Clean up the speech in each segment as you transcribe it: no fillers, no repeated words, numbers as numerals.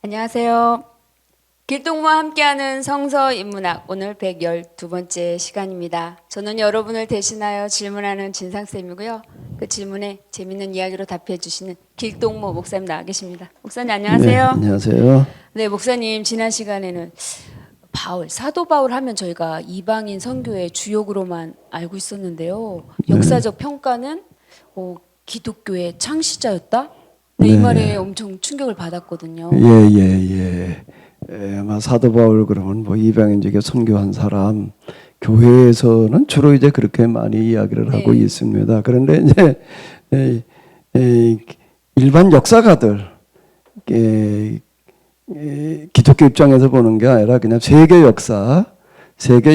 안녕하세요. 길동무와 함께하는 성서인문학 오늘 112번째 시간입니다. 저는 여러분을 대신하여 질문하는 진상쌤이고요. 그 질문에 재밌는 이야기로 답해 주시는 길동무 목사님 나와 계십니다. 목사님 안녕하세요. 네, 안녕하세요. 네, 목사님 지난 시간에는 사도 바울 하면 저희가 이방인 선교의 주역으로만 알고 있었는데요. 역사적 평가는 기독교의 창시자였다? 네, 이 말에 엄청 충격을 받았거든요. 아마 사도 바울 그러면 뭐 이방인에게 선교한 사람, 교회에서는 주로 이제 그렇게 많이 이야기를 하고 있습니다. 그런데 이제 일반 역사가들, 기독교 입장에서 보는 게 아니라 그냥 세계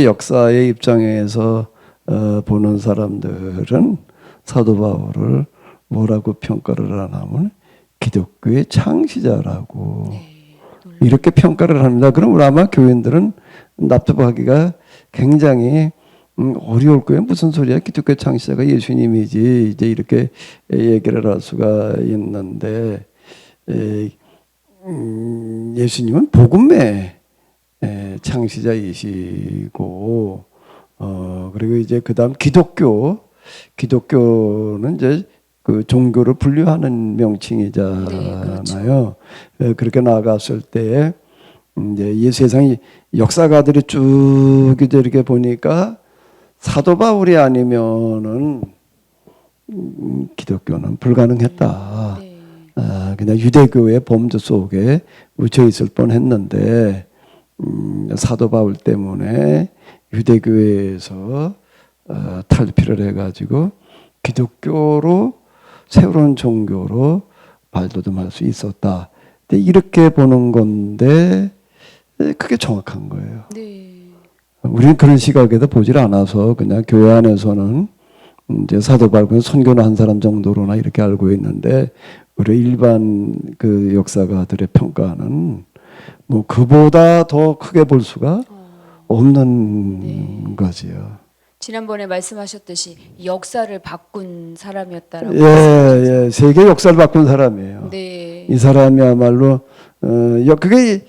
역사의 입장에서 보는 사람들은 사도 바울을 뭐라고 평가를 하냐면 기독교의 창시자라고 이렇게 평가를 합니다. 그럼 아마 교인들은 납득하기가 굉장히 어려울 거예요. 무슨 소리야? 기독교 창시자가 예수님이지. 이제 이렇게 얘기를 할 수가 있는데 예수님은 복음의 창시자이시고 그리고 이제 그다음 기독교는 이제 그 종교를 분류하는 명칭이잖아요. 네, 그렇죠. 그렇게 나아갔을 때 이제 이 세상이 역사가들이 쭉 이제 이렇게 보니까 사도 바울이 아니면은 기독교는 불가능했다. 그냥 유대교의 범주 속에 묻혀 있을 뻔했는데 사도 바울 때문에 유대교에서 탈피를 해가지고 기독교로 새로운 종교로 발돋움할 수 있었다. 이렇게 보는 건데 그게 정확한 거예요. 우리는 그런 시각에도 보질 않아서 그냥 교회 안에서는 이제 사도 바울은 선교는 한 사람 정도로나 이렇게 알고 있는데 우리 일반 그 역사가들의 평가는 뭐 그보다 더 크게 볼 수가 없는 거지요. 지난번에 말씀하셨듯이 역사를 바꾼 사람이었다라고. 예, 세계 역사를 바꾼 사람이에요. 네. 이 사람이야말로 그게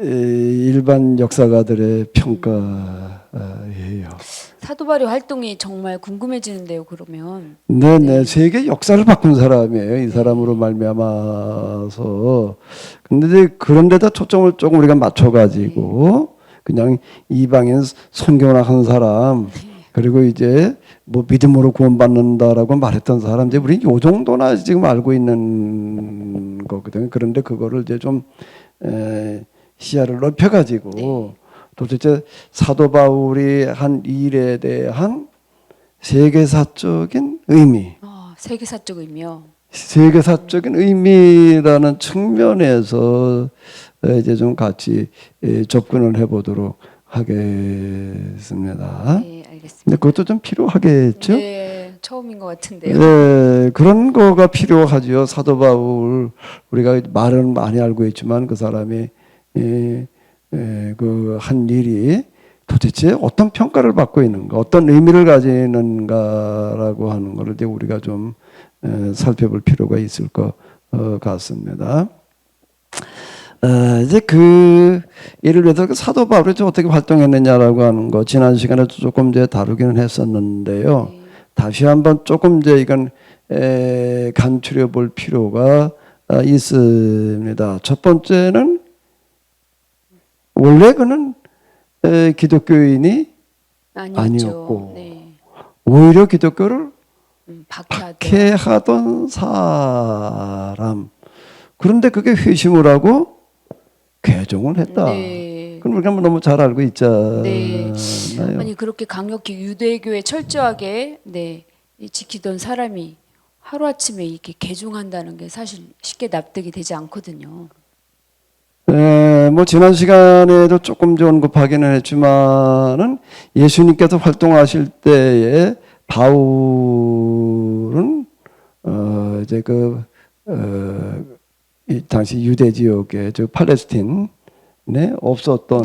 일반 역사가들의 평가예요. 사도 바울의 활동이 정말 궁금해지는데요. 그러면. 네, 세계 역사를 바꾼 사람이에요. 이 사람으로 말미암아서. 근데 이제 그런데다 초점을 조금 우리가 맞춰가지고 그냥 이방인 선교나 한 사람 그리고 이제 뭐 믿음으로 구원받는다라고 말했던 사람 이제 우리 요 정도나 지금 알고 있는 거거든요. 그런데 그거를 이제 좀 시야를 넓혀가지고 도대체 사도 바울이 한 일에 대한 세계사적인 의미, 세계사적 의미요. 세계사적인 의미라는 측면에서 이제 좀 같이 접근을 해보도록 하겠습니다. 네, 알겠습니다. 근데 그것도 좀 필요하겠죠? 네, 처음인 것 같은데요. 네, 그런 거가 필요하죠. 사도 바울 우리가 말은 많이 알고 있지만 그 사람이 그 한 일이 도대체 어떤 평가를 받고 있는가, 어떤 의미를 가지는가라고 하는 것을 이제 우리가 좀 살펴볼 필요가 있을 것 같습니다. 이제 예를 들어서 사도 바울이 어떻게 활동했느냐라고 하는 거 지난 시간에도 조금 이제 다루기는 했었는데요. 다시 한번 조금 이제 이건 간추려 볼 필요가 있습니다. 첫 번째는 원래 그는 기독교인이 아니었고 오히려 기독교를 박해하던 사람. 그런데 그게 회심을 하고 개종을 했다. 그럼 우리가 너무 잘 알고 있잖아요. 아니 그렇게 강력히 유대교에 철저하게 지키던 사람이 하루아침에 이렇게 개종한다는 게 사실 쉽게 납득이 되지 않거든요. 뭐 지난 시간에도 조금 언급하기는 했지만은 예수님께서 활동하실 때에 바울은 이제 이 당시 유대 지역에 팔레스틴에 없었던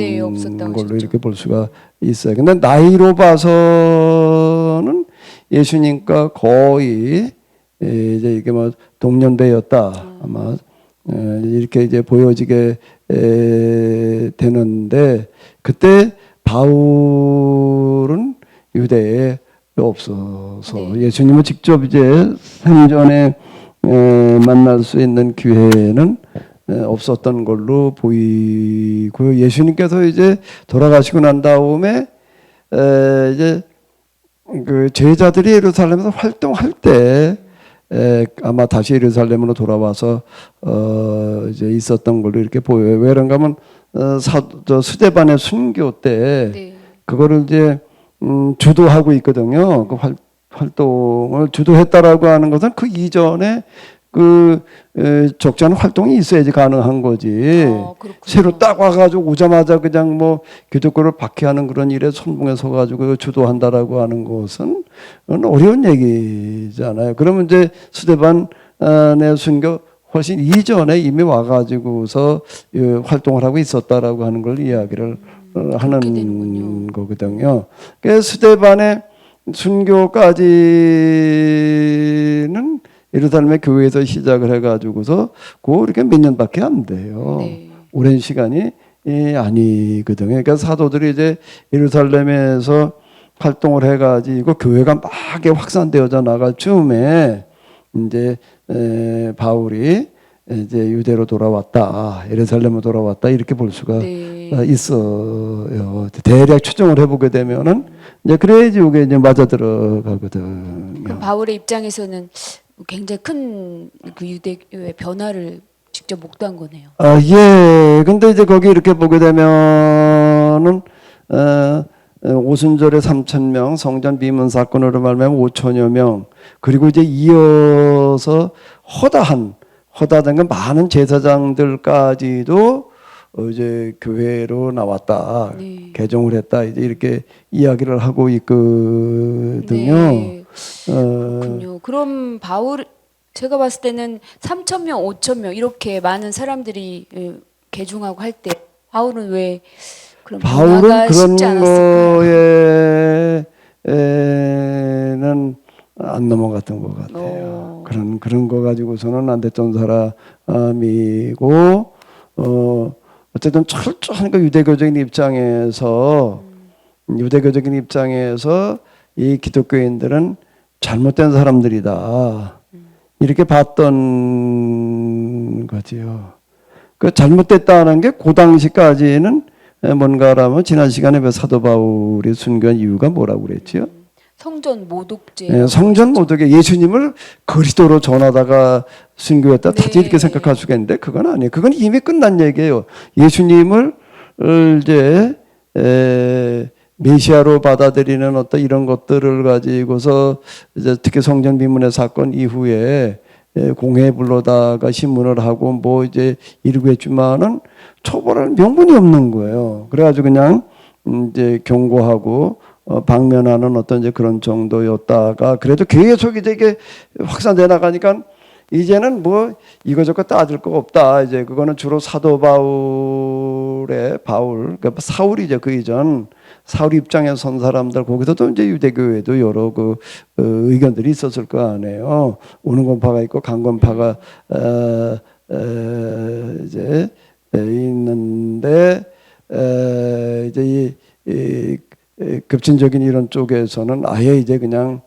걸로 이렇게 볼 수가 있어요. 근데 나이로 봐서는 예수님과 거의 이제 이게 뭐 동년배였다 아마 이렇게 이제 보여지게 되는데 그때 바울은 유대에 없어서 네. 예수님을 직접 이제 생전에 만날 수 있는 기회는 없었던 걸로 보이고요. 예수님께서 이제 돌아가시고 난 다음에 이제 그 제자들이 예루살렘에서 활동할 때 아마 다시 예루살렘으로 돌아와서 이제 있었던 걸로 이렇게 보여요. 왜 그런가 하면 스데반의 순교 때 네. 그거를 이제 주도하고 있거든요. 그 활동을 주도했다라고 하는 것은 그 이전에 그 적잖은 활동이 있어야지 가능한 거지. 그렇군요. 새로 딱 와가지고 오자마자 그냥 뭐 기독교를 박해하는 그런 일에 선봉에 서가지고 주도한다라고 하는 것은 어려운 얘기잖아요. 그러면 이제 스데반의 순교 훨씬 이전에 이미 와가지고서 활동을 하고 있었다라고 하는 걸 이야기를 하는 되는군요. 거거든요. 그 스데반의 순교까지는 예루살렘의 교회에서 시작을 해가지고서 그 이렇게 몇 년밖에 안 돼요. 네. 오랜 시간이 아니거든요. 그러니까 사도들이 이제 예루살렘에서 활동을 해가지고 교회가 막 확산되어져 나갈 즈음에 이제 바울이 이제 유대로 돌아왔다, 예루살렘으로 돌아왔다 이렇게 볼 수가 네. 있어요. 대략 추정을 해보게 되면은 이제 그래야지 이게 이제 맞아 들어가거든요. 그럼 바울의 입장에서는 굉장히 큰 그 유대교의 변화를 직접 목도한 거네요. 예. 근데 이제 거기 이렇게 보게 되면은 오순절에 3,000명, 성전 비문 사건으로 말하면 5천여 명, 그리고 이제 이어서 허다된 건 많은 제사장들까지도 이제 교회로 나왔다, 네. 개종을 했다, 이제 이렇게 이야기를 하고 있거든요. 네. 그렇군요. 그럼 바울 제가 봤을 때는 3,000명, 5,000명 이렇게 많은 사람들이 개종하고 할 때 바울은 왜 그런 바울은 변화가 그런 쉽지 않았을까요? 거에는 안 넘어갔던 것 같아요. 그런 거 가지고서는 안 됐던 사람이고, 어쨌든 철저한 그 유대교적인 입장에서 이 기독교인들은 잘못된 사람들이다, 이렇게 봤던 거지요. 그 잘못됐다는 게 그 당시까지는 뭔가라면 지난 시간에 사도 바울이 순교한 이유가 뭐라고 그랬지요? 성전 모독죄. 성전 모독에 예수님을 그리스도로 전하다가 순교했다. 네. 다들 이렇게 생각할 수가 있는데 그건 아니에요. 그건 이미 끝난 얘기예요. 예수님을 이제 메시아로 받아들이는 어떤 이런 것들을 가지고서 이제 특히 성전 비문의 사건 이후에 공회 불러다가 신문을 하고 뭐 이제 이러고 했지만은 처벌할 명분이 없는 거예요. 그래가지고 그냥 이제 경고하고 방면하는 어떤 이제 그런 정도였다가 그래도 계속 이제 이게 확산돼 나가니까 이제는 뭐 이거저거 따질 거 없다. 이제 그거는 주로 사도 그러니까 사울이죠. 그 이전 사울 입장에 선 사람들, 거기서도 이제 유대교회도 여러 의견들이 있었을 거 아니에요. 오는 권파가 있고 간 권파가 이제 있는데 이제 이 급진적인 이런 쪽에서는 아예 이제 그냥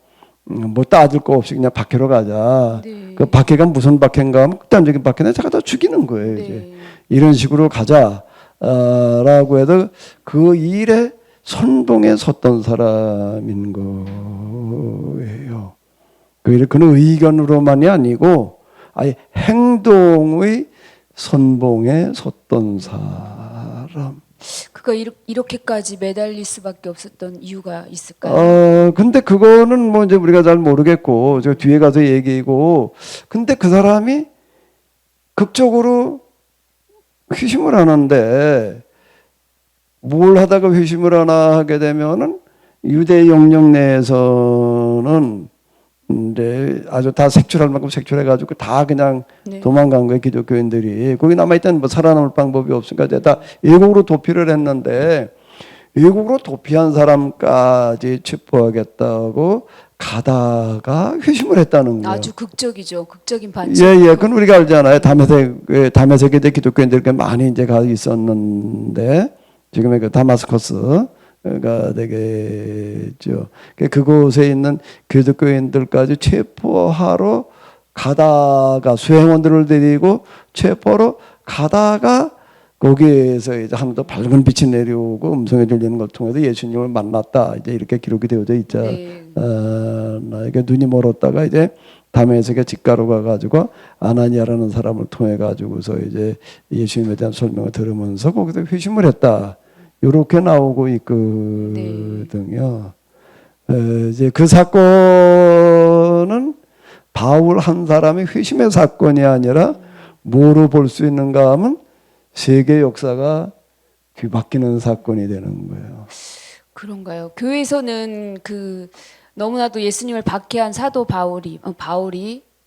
뭐 따질 거 없이 그냥 박해로 가자. 네. 그 박해가 무슨 박해인가 하면 극단적인 박해는 제가 다 죽이는 거예요. 네. 이제 이런 식으로 가자. 라고 해도 그 일에 선봉에 섰던 사람인 거예요. 그는 의견으로만이 아니고 아예 행동의 선봉에 섰던 사람. 그가 이렇게까지 매달릴 수밖에 없었던 이유가 있을까요? 근데 그거는 뭐 이제 우리가 잘 모르겠고, 저 뒤에 가서 얘기고, 근데 그 사람이 극적으로 회심을 하는데, 뭘 하다가 회심을 하나 하게 되면은, 유대 영역 내에서는 이제 아주 다 색출할 만큼 색출해가지고 다 그냥 네. 도망간 거예요, 기독교인들이. 거기 남아있던 뭐 살아남을 방법이 없으니까 이제 다 외국으로 도피를 했는데, 외국으로 도피한 사람까지 체포하겠다고 가다가 회심을 했다는 거예요. 아주 극적이죠. 극적인 반증. 예, 예. 그건 우리가 알잖아요. 다메섹에 기독교인들 많이 이제 가 있었는데, 지금의 그 다마스커스가 되겠죠. 그곳에 있는 기독교인들까지 체포하러 가다가, 수행원들을 데리고 체포하러 가다가, 거기에서 이제 하늘도 밝은 빛이 내려오고 음성이 들리는 걸 통해서 예수님을 만났다. 이제 이렇게 기록이 되어져 있잖아요. 네. 나에게 눈이 멀었다가 이제 다메섹에 직가로 가가지고 아나니아라는 사람을 통해 가지고서 이제 예수님에 대한 설명을 들으면서 거기서 회심을 했다. 이렇게 나오고 있거든요. 이제 그 사건은 바울 한 사람의 회심의 사건이 아니라 뭐로 볼 수 있는가 하면 세계 역사가 뒤바뀌는 사건이 되는 거예요. 그런가요? 교회에서는 그 너무나도 예수님을 박해한 사도 바울이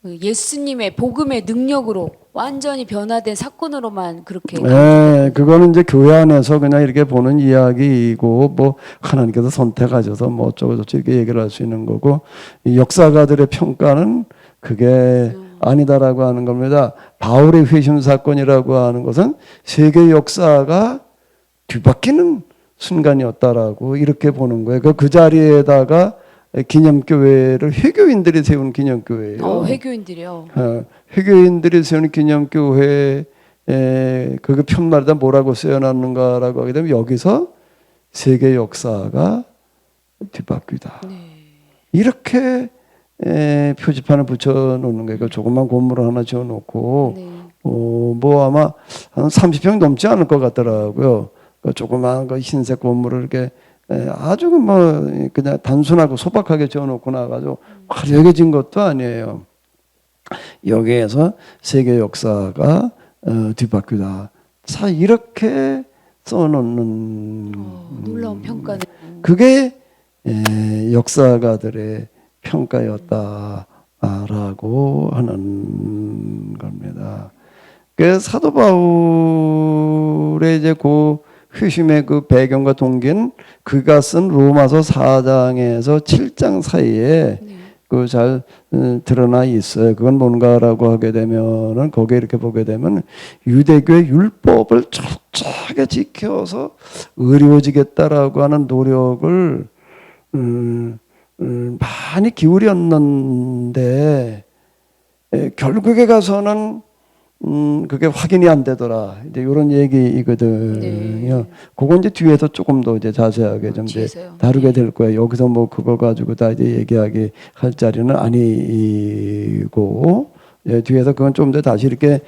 그 예수님의 복음의 능력으로 완전히 변화된 사건으로만 그렇게. 네, 그거는 이제 교회 안에서 그냥 이렇게 보는 이야기이고, 뭐 하나님께서 선택하셔서 뭐 어쩌고저쩌고 이렇게 얘기를 할 수 있는 거고, 이 역사가들의 평가는 그게 아니다라고 하는 겁니다. 바울의 회심 사건이라고 하는 것은 세계 역사가 뒤바뀌는 순간이었다라고 이렇게 보는 거예요. 그 자리에다가 기념교회를 회교인들이 세운 기념교회예요. 회교인들이요. 회교인들이 세운 기념교회에 그 편말에다 뭐라고 써놨는가라고 하게 되면 여기서 세계 역사가 뒤바뀌다. 네. 이렇게 표지판을 붙여놓는 거예요. 조그만 건물을 하나 지어놓고 네. 뭐 아마 한 30평 넘지 않을 것 같더라고요. 그 조그만 그 흰색 건물을 이렇게 아주 뭐 그냥 단순하고 소박하게 지어놓고 나가지고 화려해진 것도 아니에요. 여기에서 세계 역사가 뒤바뀌다. 자, 이렇게 써놓는 놀라운 평가는. 그게 역사가들의 평가였다라고 하는 겁니다. 그 사도 바울의 이제 그 회심의 그 배경과 동기는 그가 쓴 로마서 4장에서 7장 사이에 네. 그 잘 드러나 있어요. 그건 뭔가라고 하게 되면은 거기에 이렇게 보게 되면 유대교의 율법을 철저하게 지켜서 의로워지겠다라고 하는 노력을 많이 기울였는데 결국에 가서는 그게 확인이 안 되더라. 이제 이런 얘기이거든요. 네. 그건 이제 뒤에서 조금 더 이제 자세하게 좀 이제 뒤에서요. 다루게 네. 될 거예요. 여기서 뭐 그거 가지고 다 이제 얘기하기 할 자리는 아니고, 뒤에서 그건 좀 더 다시 이렇게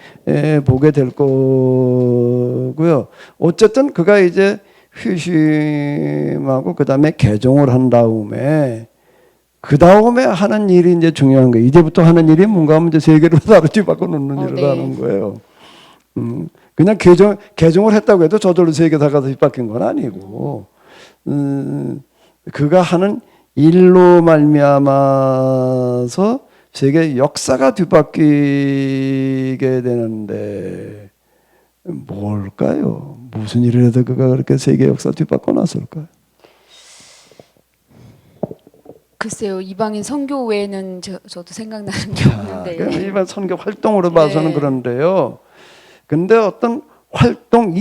보게 될 거고요. 어쨌든 그가 이제 회심하고 그 다음에 개종을 한 다음에 그 다음에 하는 일이 이제 중요한 거예요. 이제부터 하는 일이 뭔가 하면 이제 세계를 다루 뒤바꿔 놓는 일을 네. 하는 거예요. 그냥 개종을 했다고 해도 저절로 세계사가 뒤바뀐 건 아니고, 그가 하는 일로 말미암아서 세계 역사가 뒤바뀌게 되는데 뭘까요? 무슨 일을 해도 그가 그렇게 세계 역사 뒤바꿔 놨을까요? 글쎄요, 이방인 선교 외에는 저도 생각나는 게 없는데. 일반 선교 활동으로 봐서는 네. 그런데요. 근데 어떤 활동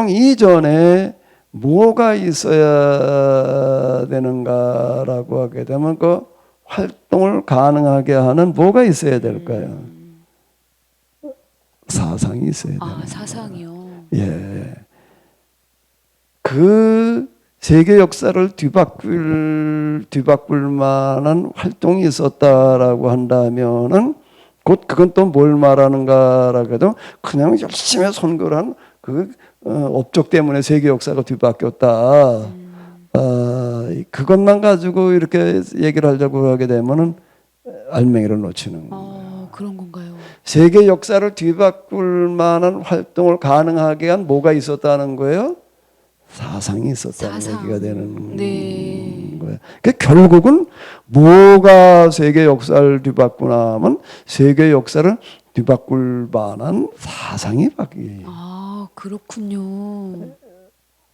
이전에 뭐가 있어야 되는가라고 하게 되면 그 활동을 가능하게 하는 뭐가 있어야 될까요? 사상이 있어야 돼요. 사상이요. 예. 그 세계 역사를 뒤바꿀 만한 활동이 있었다라고 한다면은 곧 그건 또 뭘 말하는가라고 해도 그냥 열심히 선교를 한 그 업적 때문에 세계 역사가 뒤바뀌었다. 그것만 가지고 이렇게 얘기를 하려고 하게 되면은 알맹이를 놓치는 거예요. 그런 건가요? 세계 역사를 뒤바꿀 만한 활동을 가능하게 한 뭐가 있었다는 거예요? 사상이 있었다는 얘기가 되는 거예요. 그러니까 결국은 뭐가 세계 역사를 뒤바꾸나 하면 세계 역사를 뒤바꿀 만한 사상이 그렇군요.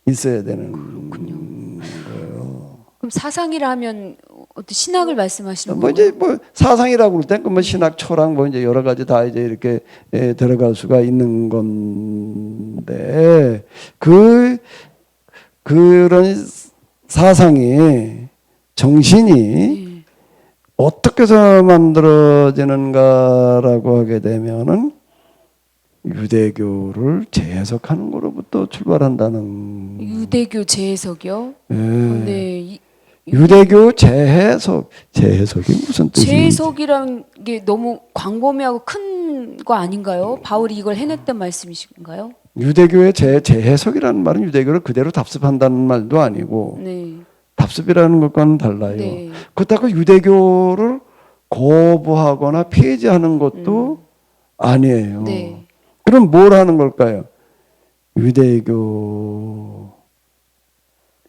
있어야 되는 거예요. 그럼 사상이라 하면 어떤 신학을 말씀하시는 뭐 건가요? 이제 뭐 사상이라고 그럴 땐 뭐 신학, 철학 뭐 이제 여러 가지 다 이제 이렇게 들어갈 수가 있는 건데 그런 사상이 정신이 네. 어떻게 해서 만들어지는가라고 하게 되면은 유대교를 재해석하는 거로부터 출발한다는. 유대교 재해석이요? 예. 네. 유대교 재해석이 무슨 뜻인지. 재해석이라는 게 너무 광범위하고 큰 거 아닌가요? 바울이 이걸 해냈단 말씀이신가요? 유대교의 재해석이라는 말은 유대교를 그대로 답습한다는 말도 아니고 네. 답습이라는 것과는 달라요. 네. 그렇다고 유대교를 거부하거나 폐지하는 것도 아니에요. 네. 그럼 뭘 하는 걸까요? 유대교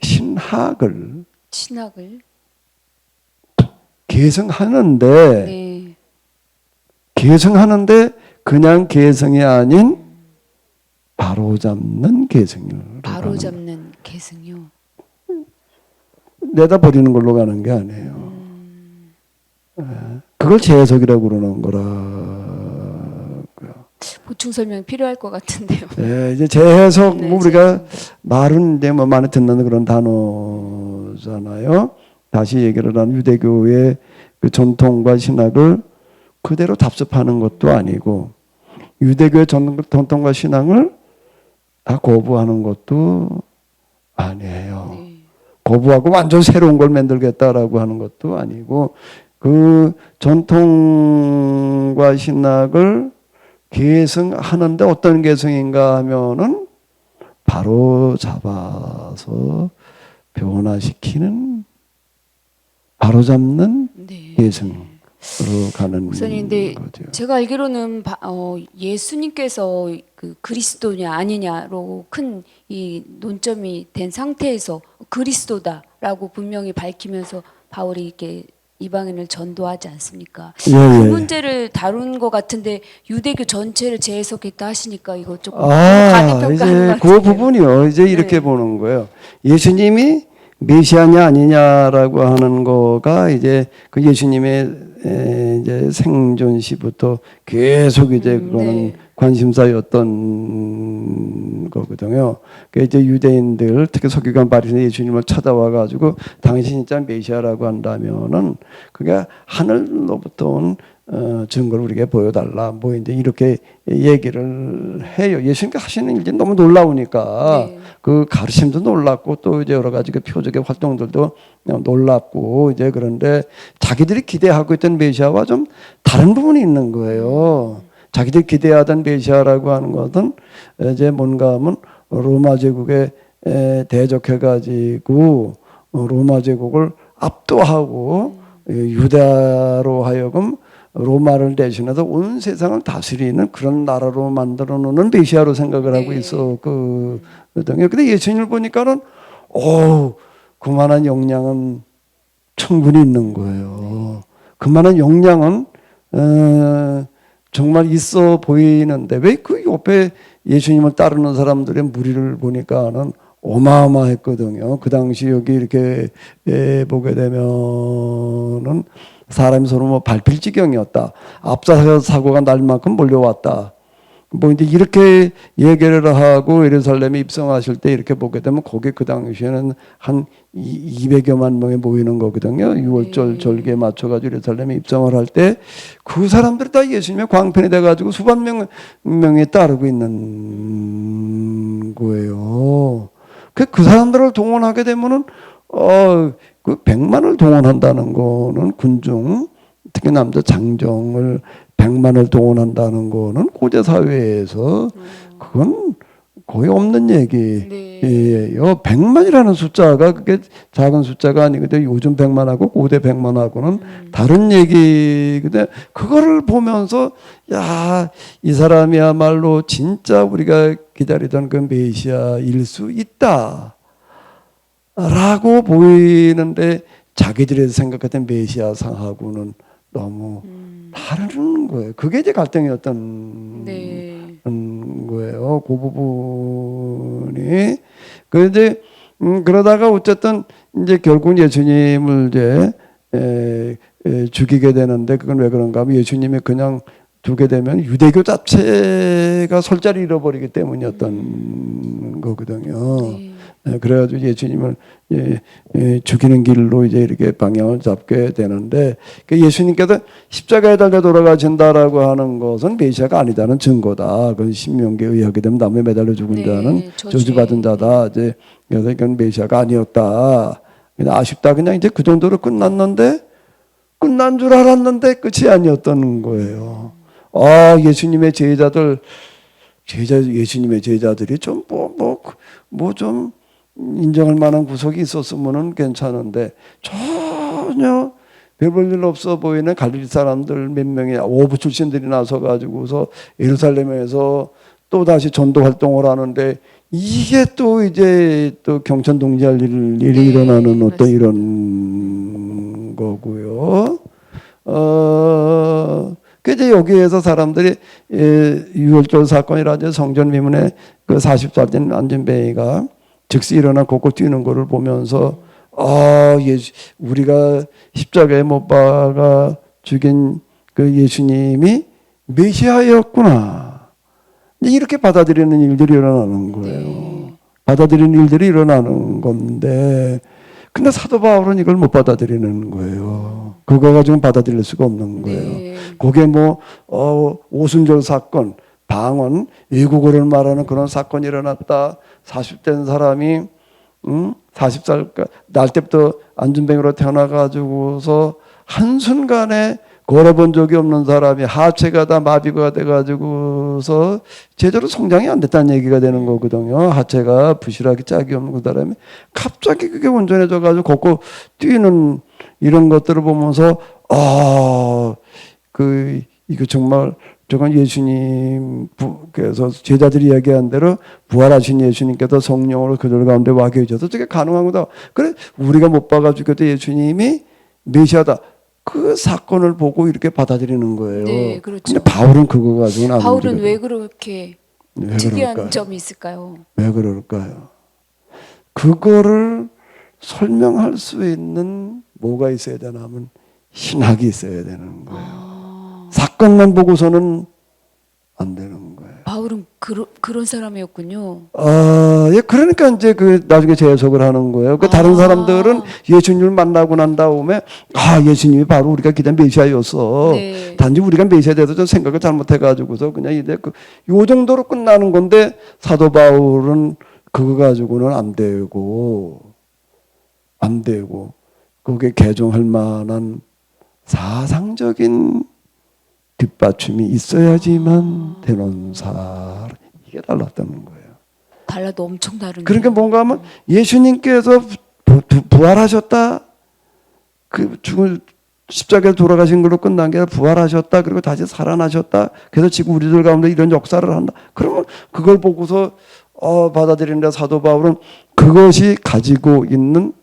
신학을 신학을. 계승하는데 네. 그냥 계승이 아닌 바로잡는 계승을 바로 잡는 계승이요. 내다 버리는 걸로 가는 게 아니에요. 그걸 재해석이라고 그러는 거라고요. 보충 설명 필요할 것 같은데요. 예, 이제 재해석 네, 뭐 우리가 말은 이제 뭐 많이 듣는 그런 단어잖아요. 다시 얘기를 하면 유대교의 그 전통과 신학을 그대로 답습하는 것도 아니고 유대교의 전통과 신앙을 다 거부하는 것도 아니에요. 네. 거부하고 완전 새로운 걸 만들겠다라고 하는 것도 아니고 그 전통과 신학을 계승하는데 어떤 계승인가 하면은 바로 잡아서 변화시키는 바로 잡는 네. 계승으로 가는 목사님, 근데 거죠. 제가 알기로는 예수님께서 그 그리스도냐 아니냐로 큰 이 논점이 된 상태에서 그리스도다라고 분명히 밝히면서 바울이 이렇게 이방인을 전도하지 않습니까? 예, 그 예. 문제를 다룬 것 같은데 유대교 전체를 재해석했다 하시니까 이거 조금 과대평가하는 이제 것 그 같아요. 부분이요. 이제 이렇게 네. 보는 거예요. 예수님이 메시아냐 아니냐라고 하는 거가 이제 그 예수님의 이제 생존 시부터 계속 이제 그거는 네. 관심사였던 거거든요. 그 이제 유대인들 특히 서기관 바리새인 예수님을 찾아와 가지고 당신 진짜 메시아라고 한다면은 그게 하늘로부터 온 증거를 우리에게 보여달라. 뭐 이제 이렇게 얘기를 해요. 예수님께 하시는 일이 너무 놀라우니까 네. 그 가르침도 놀랍고 또 이제 여러 가지 그 표적의 활동들도 놀랍고 이제 그런데 자기들이 기대하고 있던 메시아와 좀 다른 부분이 있는 거예요. 자기들이 기대하던 메시아라고 하는 것은 이제 뭔가 하면 로마 제국에 대적해가지고 로마 제국을 압도하고 유다로 하여금 로마를 대신해서 온 세상을 다스리는 그런 나라로 만들어 놓는 메시아로 생각을 하고 네. 있었거든요. 근데 예수님을 보니까는 그만한 역량은 충분히 있는 거예요. 그만한 역량은 정말 있어 보이는데 왜 그 옆에 예수님을 따르는 사람들의 무리를 보니까는 어마어마했거든요. 그 당시 여기 이렇게 보게 되면은 사람이 서로 뭐 밟힐 지경이었다. 앞서 사고가 날 만큼 몰려왔다. 뭐 이제 이렇게 얘기를 하고 예루살렘에 입성하실 때 이렇게 보게 되면 거기 그 당시에는 한 200여만 명이 모이는 거거든요. 6월절 절기에 맞춰가지고 예루살렘에 입성을 할 때 그 사람들이 다 예수님의 광편이 돼가지고 수만 명이 따르고 있는 거예요. 그 사람들을 동원하게 되면은 그 100만을 동원한다는 거는 군중 특히 남자 장정을 100만을 동원한다는 거는 고대 사회에서 그건 거의 없는 얘기예요. 100만이라는 숫자가 그게 작은 숫자가 아니거든요. 요즘 100만하고 고대 100만하고는 다른 얘기거든요. 그거를 보면서 야, 이 사람이야말로 진짜 우리가 기다리던 그 메시아일 수 있다. 라고 보이는데 자기들이 생각했던 메시아 상하고는 너무 다른 거예요. 그게 이제 갈등이었던 거예요. 그 부분이. 그런데 그러다가 어쨌든 이제 결국 예수님을 이제 죽이게 되는데 그건 왜 그런가 하면 예수님이 그냥 두게 되면 유대교 자체가 설자를 잃어버리기 때문이었던 거거든요. 그래가지고 예수님을 죽이는 길로 이제 이렇게 방향을 잡게 되는데 예수님께서 십자가에 달려 돌아가신다라고 하는 것은 메시아가 아니다는 증거다. 그건 신명기에 의하게 되면 나무에 매달려 죽은 자는 저주받은 자다. 이제 그래서 이건 메시아가 아니었다. 그냥 아쉽다. 그냥 이제 그 정도로 끝났는데 끝난 줄 알았는데 끝이 아니었던 거예요. 예수님의 예수님의 제자들이 좀 좀 인정할 만한 구석이 있었으면 괜찮은데 전혀 별 볼 일 없어 보이는 갈릴리 사람들 몇 명이 어부 출신들이 나서 가지고서 예루살렘에서 또 다시 전도 활동을 하는데 이게 또 이제 또 경천동지할 일이 일어나는 어떤 이런 거고요. 이제 여기에서 사람들이 유월절 사건이라든지 성전 미문에 그 40살 된 안전뱅이가 즉시 일어나 곳곳 뛰는 거를 보면서 우리가 십자가에 못 박아 죽인 그 예수님이 메시아였구나. 이렇게 받아들이는 일들이 일어나는 거예요. 받아들이는 일들이 일어나는 건데 근데 사도 바울은 이걸 못 받아들이는 거예요. 그거 가지고는 받아들일 수가 없는 거예요. 그게 오순절 사건, 방언, 외국어를 말하는 그런 사건이 일어났다. 40된 사람이 40살 날 때부터 안전뱅이로 태어나가지고서 한순간에 걸어본 적이 없는 사람이 하체가 다 마비가 돼가지고서 제대로 성장이 안 됐다는 얘기가 되는 거거든요. 하체가 부실하게 짝이 없는 그 사람이 갑자기 그게 온전해져가지고 걷고 뛰는 이런 것들을 보면서 이거 정말 저건 예수님께서 제자들이 이야기한 대로 부활하신 예수님께서 성령으로 그들 가운데 와 계셔서 저게 가능한 거다. 그래 우리가 못 봐가지고 예수님이 메시아다. 그 사건을 보고 이렇게 받아들이는 거예요. 네, 그렇죠. 근데 바울은 그거 가지고는 안 바울은 움직여요. 왜 그렇게 특이한 점이 있을까요? 왜 그럴까요? 그거를 설명할 수 있는 뭐가 있어야 되나 하면 신학이 있어야 되는 거예요. 사건만 보고서는 안 되는 거예요. 바울은 그런 사람이었군요. 그러니까 이제 나중에 재해석을 하는 거예요. 다른 사람들은 예수님을 만나고 난 다음에 예수님이 바로 우리가 기대한 메시아였어. 네. 단지 우리가 메시아에 대해서 좀 생각을 잘못해가지고서 그냥 이제 요 정도로 끝나는 건데 사도 바울은 그거 가지고는 안 되고 그게 개종할 만한 사상적인 뒷받침이 있어야지만 되는 사람 이게 달랐다는 거예요. 달라도 엄청 다른. 그러니까 뭔가 하면 예수님께서 부활하셨다. 십자가에 돌아가신 걸로 끝난 게 아니라 부활하셨다. 그리고 다시 살아나셨다. 그래서 지금 우리들 가운데 이런 역사를 한다. 그러면 그걸 보고서 받아들이는데 사도 바울은 그것이 가지고 있는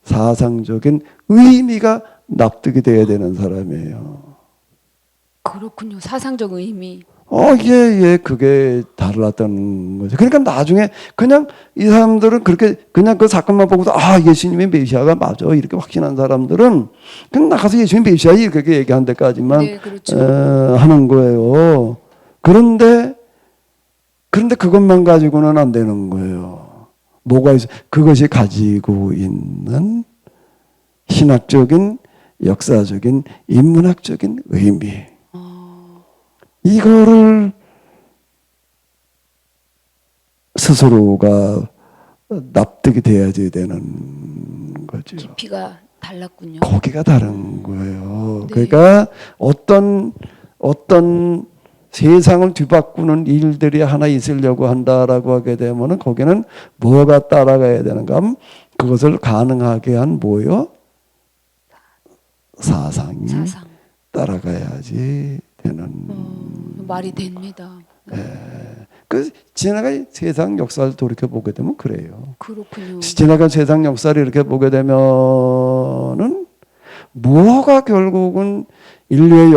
사상적인 의미가 납득이 돼야 되는 사람이에요. 그렇군요. 사상적 의미. 그게 달랐다는 거죠. 그러니까 나중에 그냥 이 사람들은 그렇게 그냥 그 사건만 보고도 예수님의 메시아가 맞아 이렇게 확신한 사람들은 그냥 나가서 예수님 메시아 이렇게 얘기한 데까지만 네, 그렇죠. 하는 거예요. 그런데 그것만 가지고는 안 되는 거예요. 뭐가 있어? 그것이 가지고 있는 신학적인, 역사적인, 인문학적인 의미. 이거를 스스로가 납득이 돼야지 되는 거죠. 깊이가 달랐군요. 거기가 다른 거예요. 네. 그러니까 어떤 세상을 뒤바꾸는 일들이 하나 있으려고 한다라고 하게 되면은 거기는 뭐가 따라가야 되는가 하면 그것을 가능하게 한 뭐요? 사상이 따라가야지 되는. 말이 됩니다. 지나간 세상 역사를 돌이켜 보게 되면 그래요. 그렇군요. 지나간 세상 역사를 이렇게 보게 되면은 뭐가 결국은 인류의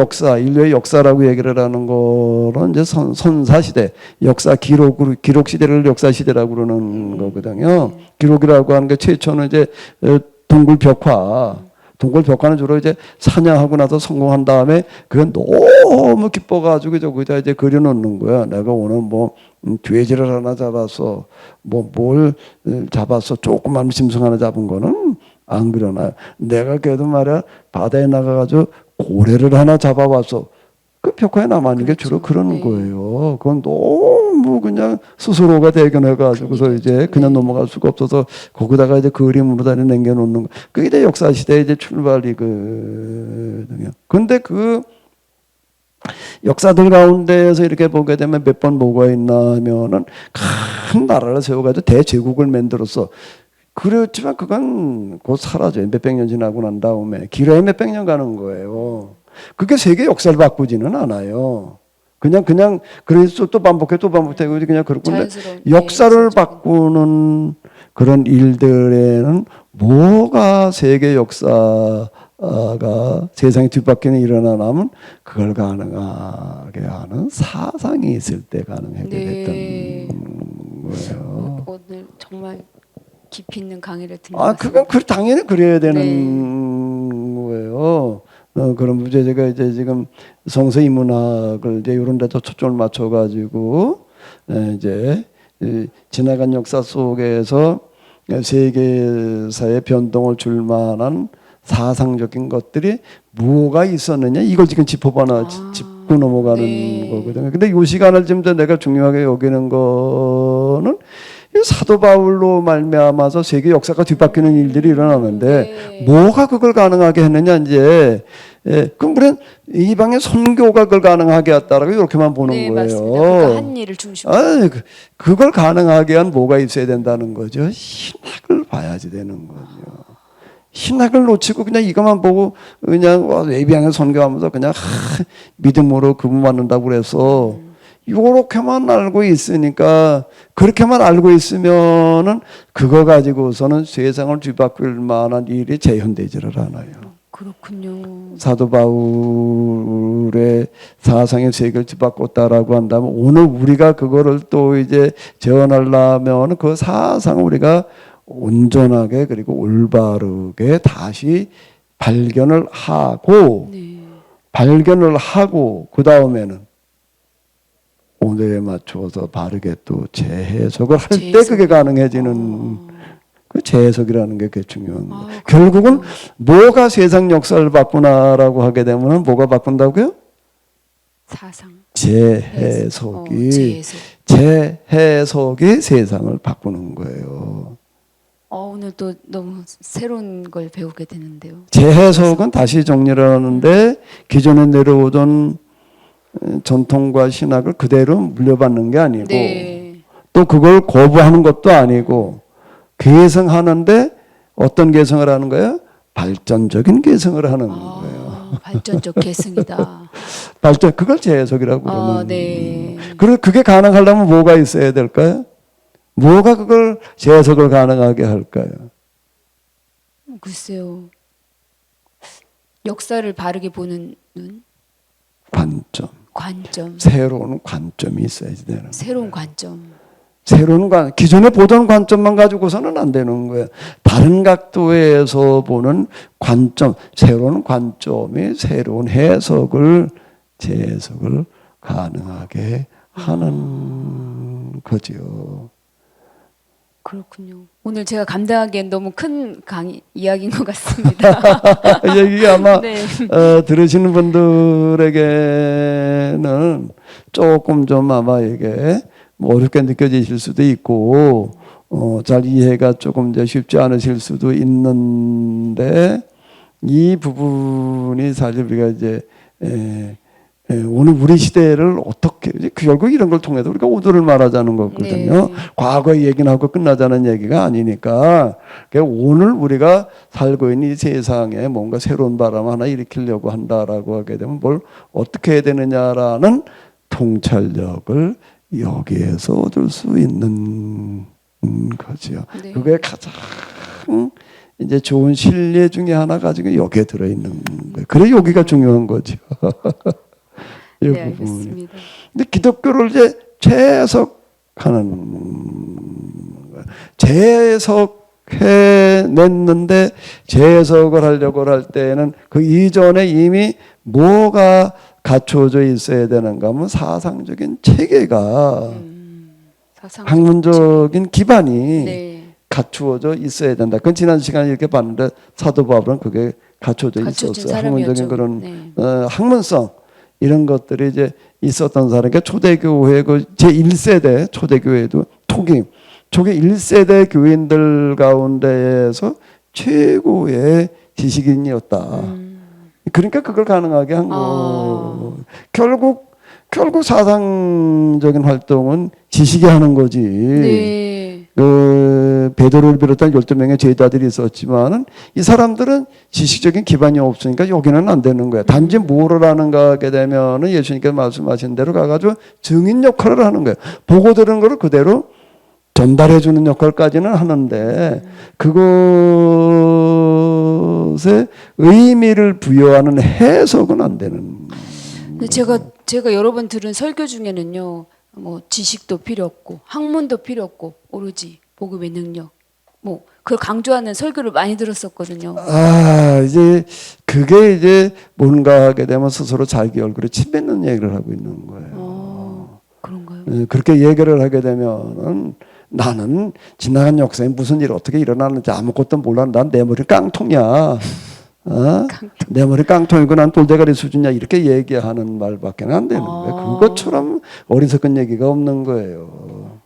역사라고 얘기를 하는 거는 이제 선사 시대, 역사 기록 시대를 역사 시대라고 그러는 거거든요. 기록이라고 하는 게 최초는 이제 동굴벽화. 동굴벽화는 주로 이제 사냥하고 나서 성공한 다음에 그건 너무 기뻐가지고 저기다 이제 그려놓는 거야. 내가 오늘 뭐 돼지를 하나 잡았어, 뭐 뭘 잡았어, 조그만 짐승 하나 잡은 거는 안 그려놔요. 내가 그래도 말이야 바다에 나가가지고 고래를 하나 잡아왔어. 그 벽화에 남아있는 게 주로 그러는 네. 거예요. 그건 너무 그냥 스스로가 대견해가지고서 이제 그냥 넘어갈 수가 없어서 거기다가 이제 그림으로 다니 남겨놓는 거. 그게 이제 역사시대의 이제 출발이거든요. 근데 그 역사들 가운데에서 이렇게 보게 되면 몇 번 뭐가 있나 하면은 큰 나라를 세워가지고 대제국을 만들었어. 그렇지만 그건 곧 사라져요. 몇백 년 지나고 난 다음에. 길어야 몇백 년 가는 거예요. 그게 세계 역사를 바꾸지는 않아요. 그냥 그래서 또 반복되고 그냥 그렇고 근데 역사를 바꾸는 그런 일들에는 뭐가 세계 역사가 세상이 뒤바뀌는 일어나면 그걸 가능하게 하는 사상이 있을 때 가능하게 됐던 거예요. 오늘 정말 깊이 있는 강의를 듣는 아, 그건 당연히 그래야 되는 거예요. 그런 문제 제가 이제 지금 성서 인문학을 이제 이런 데서 초점을 맞춰가지고 이제 지나간 역사 속에서 세계사의 변동을 줄 만한 사상적인 것들이 뭐가 있었느냐 이걸 지금 짚고 넘어가는 거거든요. 근데 이 시간을 지금 내가 중요하게 여기는 거는 사도 바울로 말미암아서 세계 역사가 뒤바뀌는 일들이 일어나는데 뭐가 그걸 가능하게 했느냐 이제 그럼 우리는 이방의 선교가 그걸 가능하게 했다라고 이렇게만 보는 거예요. 맞습니다. 그러니까 한 일을 중심으로. 그걸 가능하게 한 뭐가 있어야 된다는 거죠. 신학을 봐야지 되는 거죠. 신학을 놓치고 그냥 이것만 보고 그냥 이방의 선교하면서 그냥 믿음으로 그분 만난다고 그래서 요렇게만 알고 있으니까 그렇게만 알고 있으면은 그거 가지고서는 세상을 뒤바꿀 만한 일이 재현되지를 않아요. 그렇군요. 사도 바울의 사상의 세계를 뒤바꿨다라고 한다면 오늘 우리가 그거를 또 이제 재현하려면 그 사상을 우리가 온전하게 그리고 올바르게 다시 발견을 하고 그 다음에는 오늘에 맞춰서 바르게 또 재해석을 할 때 그게 가능해지는 그 재해석이라는 게 중요한 거예요. 결국은 뭐가 세상 역사를 바꾸나라고 하게 되면 뭐가 바꾼다고요? 사상. 재해석이 재해석이 세상을 바꾸는 거예요. 오늘 또 너무 새로운 걸 배우게 되는데요. 재해석은 다시 정리를 하는데 기존에 내려오던 전통과 신학을 그대로 물려받는 게 아니고 또 그걸 거부하는 것도 아니고 개성하는데 어떤 개성을 하는 거예요? 발전적인 개성을 하는 거예요. 발전적 개성이다. 그걸 재해석이라고 그러는. 네. 그리고 그게 가능하려면 뭐가 있어야 될까요? 뭐가 그걸 재해석을 가능하게 할까요? 글쎄요. 역사를 바르게 보는 눈? 관점. 새로운 관점이 있어야지 되는 거예요. 새로운 관점. 기존에 보던 관점만 가지고서는 안 되는 거예요. 다른 각도에서 보는 관점, 새로운 관점이 새로운 재해석을 가능하게 하는 거죠. 그렇군요. 오늘 제가 감당하기엔 너무 큰 이야기인 것 같습니다. 이게 아마 들으시는 분들에게는 조금 좀 아마 이게 어렵게 느껴지실 수도 있고 잘 이해가 조금 이제 쉽지 않으실 수도 있는데 이 부분이 사실 우리가 이제 오늘 우리 시대를 어떻게 결국 이런 걸 통해서 우리가 오늘을 말하자는 거거든요. 과거의 얘기는 하고 끝나자는 얘기가 아니니까 오늘 우리가 살고 있는 이 세상에 뭔가 새로운 바람 하나 일으키려고 한다라고 하게 되면 뭘 어떻게 해야 되느냐라는 통찰력을 여기에서 얻을 수 있는 거죠. 그게 가장 이제 좋은 신뢰 중에 하나가 지금 여기에 들어있는 거예요. 그래 여기가 중요한 거죠. 알겠습니다. 근데 기독교를 이제 재해석하는 재해석 해냈는데 재해석을 하려고 할 때는 그 이전에 이미 뭐가 갖춰져 있어야 되는가 하면 사상적인 체계가 사상 학문적인 기반이 네. 갖추어져 있어야 된다. 그건 지난 시간에 이렇게 봤는데 사도 바울은 그게 갖춰져 갖춰진 있었어요. 사람이었죠. 학문적인 그런 네. 학문성 이런 것들이 이제 있었던 사람. 그러니까 초대교회 그 제1세대 초대교회도 초기 1세대 교인들 가운데에서 최고의 지식인이었다. 그러니까 그걸 가능하게 한 거. 결국 사상적인 활동은 지식이 하는 거지. 네. 그 베드로를 비롯한 12명의 제자들이 있었지만은 이 사람들은 지식적인 기반이 없으니까 여기는 안 되는 거야. 단지 뭐를 하는가 하게 되면은 예수님께서 말씀하신 대로 가가지고 증인 역할을 하는 거예요. 보고 들은 거를 그대로 전달해 주는 역할까지는 하는데 그것에 의미를 부여하는 해석은 안 되는. 근데 제가 여러 번 들은 설교 중에는요, 뭐 지식도 필요 없고 학문도 필요 없고 오로지 복음의 능력, 뭐 그걸 강조하는 설교를 많이 들었었거든요. 이제 그게 이제 뭔가 하게 되면 스스로 자기 얼굴에 침 뱉는 얘기를 하고 있는 거예요. 그런가요? 그렇게 얘기를 하게 되면은 나는 지나간 역사에 무슨 일 어떻게 일어나는지 아무것도 몰라. 난 내 머리 깡통이야. 내 머리 깡통이고 난 돌대가리 수준이야. 이렇게 얘기하는 말밖에 안 되는 거예요. 그것처럼 어리석은 얘기가 없는 거예요.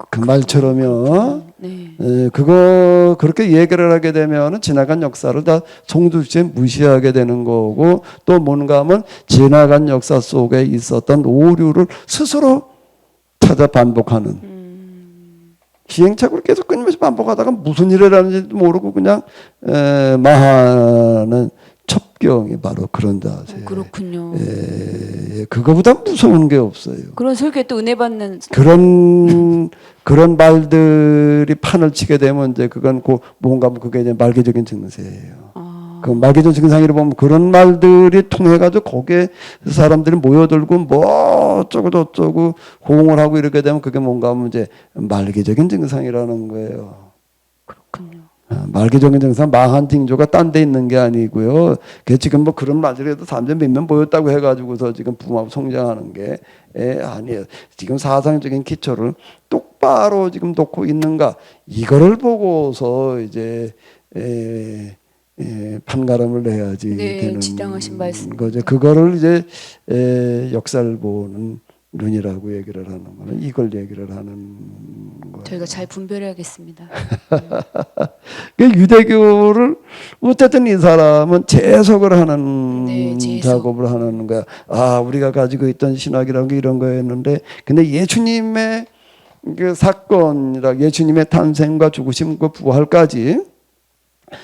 그 말처럼요. 네. 그거 그렇게 얘기를 하게 되면 지나간 역사를 다 송두리째 무시하게 되는 거고 또 뭔가 하면 지나간 역사 속에 있었던 오류를 스스로 찾아 반복하는 시행착오를 계속 끊임없이 반복하다가 무슨 일을 하는지도 모르고 그냥 마하는 첩경이 바로 그런 자세. 그렇군요. 그거보다 무서운 게 없어요. 그런 설교에 또 은혜 받는 그런 말들이 판을 치게 되면 이제 그건 뭔가 그게 이제 말기적인 증세예요. 그 말기적인 증상이라 보면 그런 말들이 통해가지고 거기에 사람들이 모여들고 뭐 어쩌고 저쩌고 호응을 하고 이렇게 되면 그게 뭔가 하면 이제 말기적인 증상이라는 거예요. 그렇군요. 말기적인 증상 망한 징조가 딴 데 있는 게 아니고요. 그게 지금 뭐 그런 말들이 해도 사람들이 몇몇 모였다고 해가지고서 지금 붐하고 성장하는 게 아니에요. 지금 사상적인 기초를 똑바로 지금 놓고 있는가 이거를 보고서 이제 판가름을 해야지 네, 되는 지당하신 말씀. 거죠. 그거를 이제 역사를 보는 눈이라고 얘기를 하는 거는 이걸 얘기를 하는 거예요. 저희가 잘 분별해야겠습니다. 유대교를 어쨌든 이 사람은 재해석을 하는 네, 재해석. 작업을 하는 거야. 우리가 가지고 있던 신학이라는 게 이런 거였는데, 근데 예수님의 그 사건이라 예수님의 탄생과 죽으심과 부활까지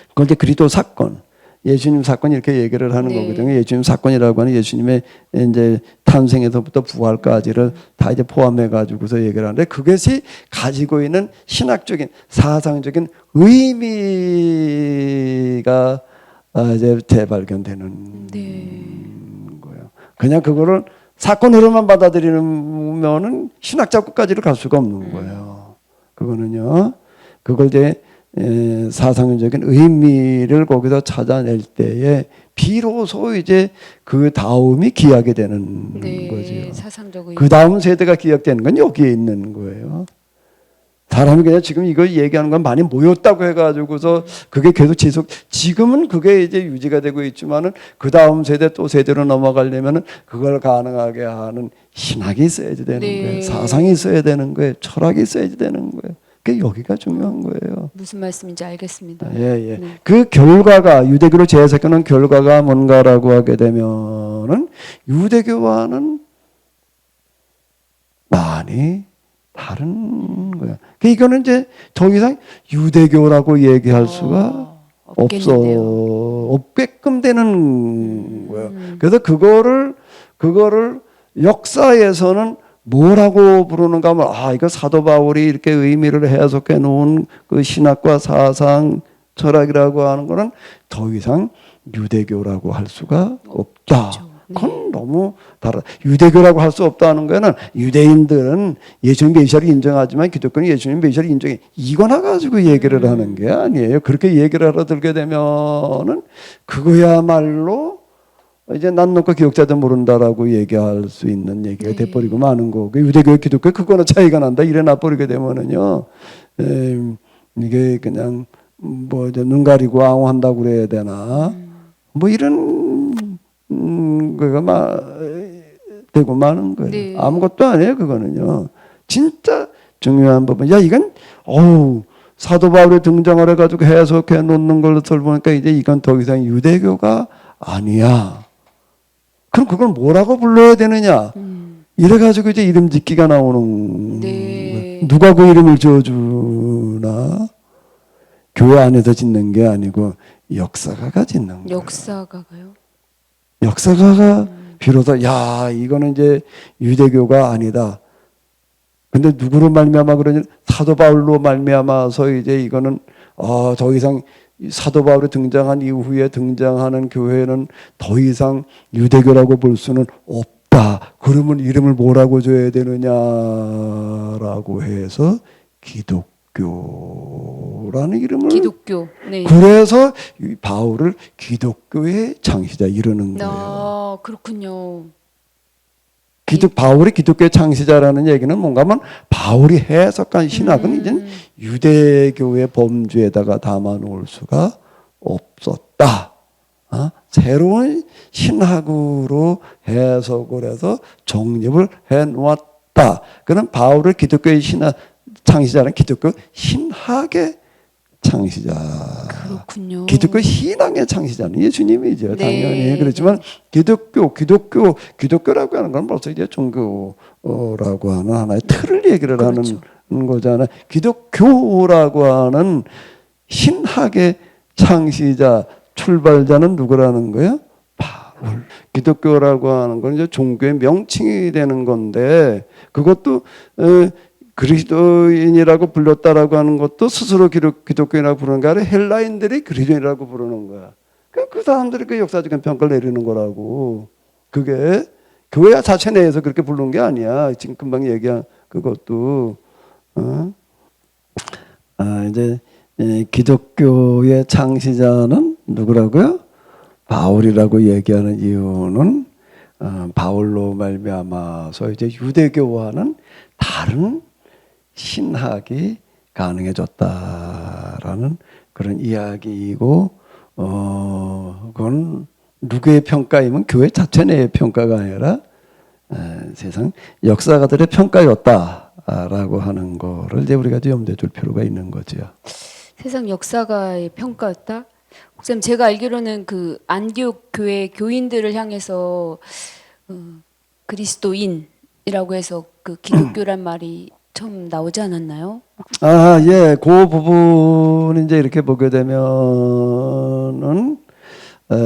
그건 이제 그리스도 사건. 예수님 사건 이렇게 얘기를 하는 네. 거거든요. 예수님 사건이라고 하는 예수님의 이제 탄생에서부터 부활까지를 다 이제 포함해 가지고서 얘기를 하는데 그것이 가지고 있는 신학적인 사상적인 의미가 이제 재발견되는 거예요. 그냥 그거를 사건으로만 받아들이면은 신학 작업까지를 갈 수가 없는 거예요. 그거는요. 그걸 이제 사상적인 의미를 거기서 찾아낼 때에 비로소 이제 그 다음이 기약이 되는 거죠. 사상적 의미. 그 다음 세대가 기약되는 건 여기에 있는 거예요. 사람이 그냥 지금 이거 얘기하는 건 많이 모였다고 해가지고서 그게 계속 지금은 그게 이제 유지가 되고 있지만은 그 다음 세대 또 세대로 넘어가려면은 그걸 가능하게 하는 신학이 있어야지 되는 거예요. 사상이 있어야 되는 거예요. 철학이 있어야지 되는 거예요. 그게 여기가 중요한 거예요. 무슨 말씀인지 알겠습니다. 네. 그 결과가 유대교로 재해석하는 결과가 뭔가라고 하게 되면은 유대교와는 많이 다른 거야. 이거는 이제 더 이상 유대교라고 얘기할 수가 없게끔 되는 거야. 그래서 그거를 역사에서는 뭐라고 부르는가 하면 이거 사도 바울이 이렇게 의미를 해석해 놓은 그 신학과 사상 철학이라고 하는 거는 더 이상 유대교라고 할 수가 없다. 그건 너무 다르다. 유대교라고 할 수 없다는 거는 유대인들은 예수님 메시아를 인정하지만 기독교는 예수님 메시아를 인정해. 이거나 가지고 얘기를 하는 게 아니에요. 그렇게 얘기를 알아들게 되면은 그거야말로 이제 난 놓고 기억자도 모른다라고 얘기할 수 있는 얘기가 네. 돼버리고 마는 거고 유대교 기독교 그거는 차이가 난다 이래 놔버리게 되면은요 이게 그냥 뭐 이제 눈 가리고 앙호한다고 그래야 되나 뭐 이런 그가 되고 마는 거예요. 네. 아무것도 아니에요 그거는요. 진짜 중요한 부분. 야 이건 사도 바울이 등장을 해가지고 해석해 놓는 걸로 보니까 이제 이건 더 이상 유대교가 아니야. 그럼 그걸 뭐라고 불러야 되느냐? 이래가지고 이제 이름 짓기가 나오는 네. 거예요. 누가 그 이름을 지어주나? 교회 안에서 짓는 게 아니고 역사가가 짓는 거예요. 역사가가요? 역사가가 비로소 야 이거는 이제 유대교가 아니다. 근데 누구로 말미암아 그러냐? 사도 바울로 말미암아서 이제 이거는 더 이상 사도 바울이 등장한 이후에 등장하는 교회는 더 이상 유대교라고 볼 수는 없다. 그러면 이름을 뭐라고 줘야 되느냐라고 해서 기독교라는 이름을 기독교. 네. 그래서 바울을 기독교의 창시자 이러는 거예요. 아, 그렇군요. 바울이 기독교의 창시자라는 얘기는 뭔가 하면 바울이 해석한 신학은 이제 유대교의 범주에다가 담아놓을 수가 없었다. 새로운 신학으로 해석을 해서 정립을 해놓았다. 그는 바울을 기독교의 창시자는 기독교 신학의 창시자. 그렇군요. 기독교 신앙의 창시자는 예수님이죠. 네. 당연히. 그렇지만 기독교라고 하는 건 벌써 이제 종교라고 하는 하나의 틀을 얘기를 그렇죠. 하는 거잖아요. 기독교라고 하는 신학의 창시자, 출발자는 누구라는 거예요? 바울. 기독교라고 하는 건 이제 종교의 명칭이 되는 건데 그것도 그리스도인이라고 불렸다라고 하는 것도 스스로 기독교인이라고 부르는 게 아니라 헬라인들이 그리스도인이라고 부르는 거야. 그 사람들이 그 역사적인 평가를 내리는 거라고. 그게 교회 자체 내에서 그렇게 부르는 게 아니야. 지금 금방 얘기한 그것도. 이제 기독교의 창시자는 누구라고요? 바울이라고 얘기하는 이유는 바울로 말미암아서 이제 유대교와는 다른 신학이 가능해졌다라는 그런 이야기이고, 그건 누구의 평가이면 교회 자체 내의 평가가 아니라 세상 역사가들의 평가였다라고 하는 거를 이제 우리가 염두에 둘 필요가 있는 거죠. 세상 역사가의 평가였다? 목사님, 제가 알기로는 그 안디옥 교회 교인들을 향해서 그리스도인이라고 해서 그 기독교란 말이 처음 나오지 않았나요? 예, 그 부분 이제 이렇게 보게 되면은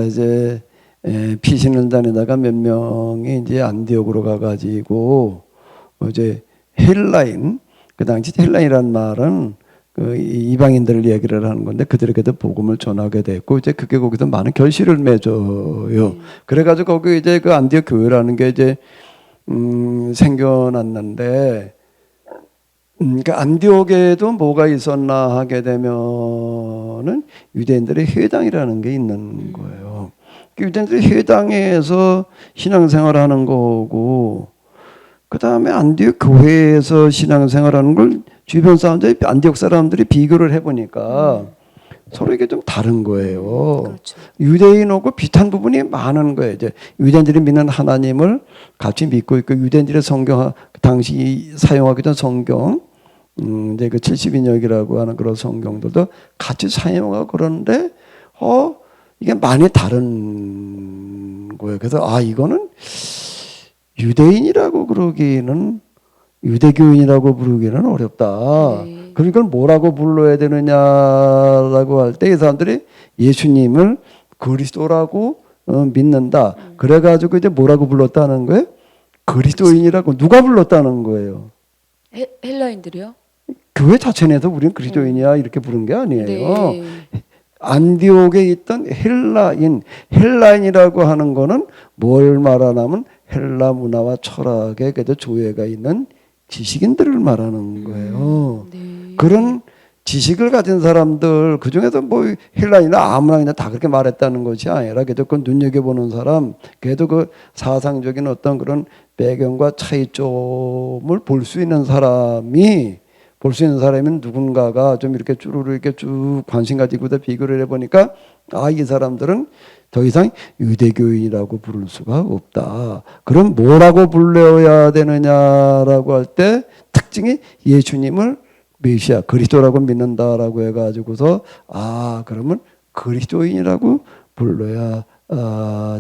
이제 피신을 다니다가 몇 명이 이제 안디옥으로 가가지고 이제 헬라인, 그 당시 헬라인이란 말은 그 이방인들을 얘기를 하는 건데 그들에게도 복음을 전하게 됐고 이제 그게 거기서 많은 결실을 맺어요. 그래가지고 거기 이제 그 안디옥 교회라는 게 이제 생겨났는데. 그러니까 안디옥에도 뭐가 있었나 하게 되면은 유대인들의 회당이라는 게 있는 거예요. 유대인들의 회당에서 신앙생활하는 거고, 그 다음에 안디옥 교회에서 신앙생활하는 걸 주변 사람들이 안디옥 사람들이 비교를 해보니까 서로 이게 좀 다른 거예요. 그렇죠. 유대인하고 비슷한 부분이 많은 거예요. 이제 유대인들이 믿는 하나님을 같이 믿고 있고 유대인들의 성경 당시 사용하기던 성경 이제 그 70인역이라고 하는 그런 성경들도 같이 사용하고 그러는데 이게 많이 다른 거예요. 그래서 이거는 유대인이라고 그러기는 유대교인이라고 부르기는 어렵다. 네. 그럼 이걸 뭐라고 불러야 되느냐라고 할 때 이 사람들이 예수님을 그리스도라고 믿는다. 그래가지고 이제 뭐라고 불렀다는 거예요? 그리스도인이라고 누가 불렀다는 거예요? 헬라인들이요? 교회 자체 내에서 우리는 그리스도인이야 이렇게 부른 게 아니에요. 네. 안디옥에 있던 헬라인이라고 하는 거는 뭘 말하냐면 헬라 문화와 철학에 그래도 조예가 있는 지식인들을 말하는 거예요. 네. 그런 지식을 가진 사람들, 그 중에서 뭐 헬라인이나 아무나 그냥 다 그렇게 말했다는 것이 아니라 그래도 그 눈여겨보는 사람, 그래도 그 사상적인 어떤 그런 배경과 차이점을 볼 수 있는 사람이 누군가가 좀 이렇게 쭈루루 이렇게 쭉 관심 가지고 비교를 해보니까 이 사람들은 더 이상 유대교인이라고 부를 수가 없다. 그럼 뭐라고 불러야 되느냐라고 할 때 특징이 예수님을 메시아 그리스도라고 믿는다라고 해가지고서 그러면 그리스도인이라고 불러야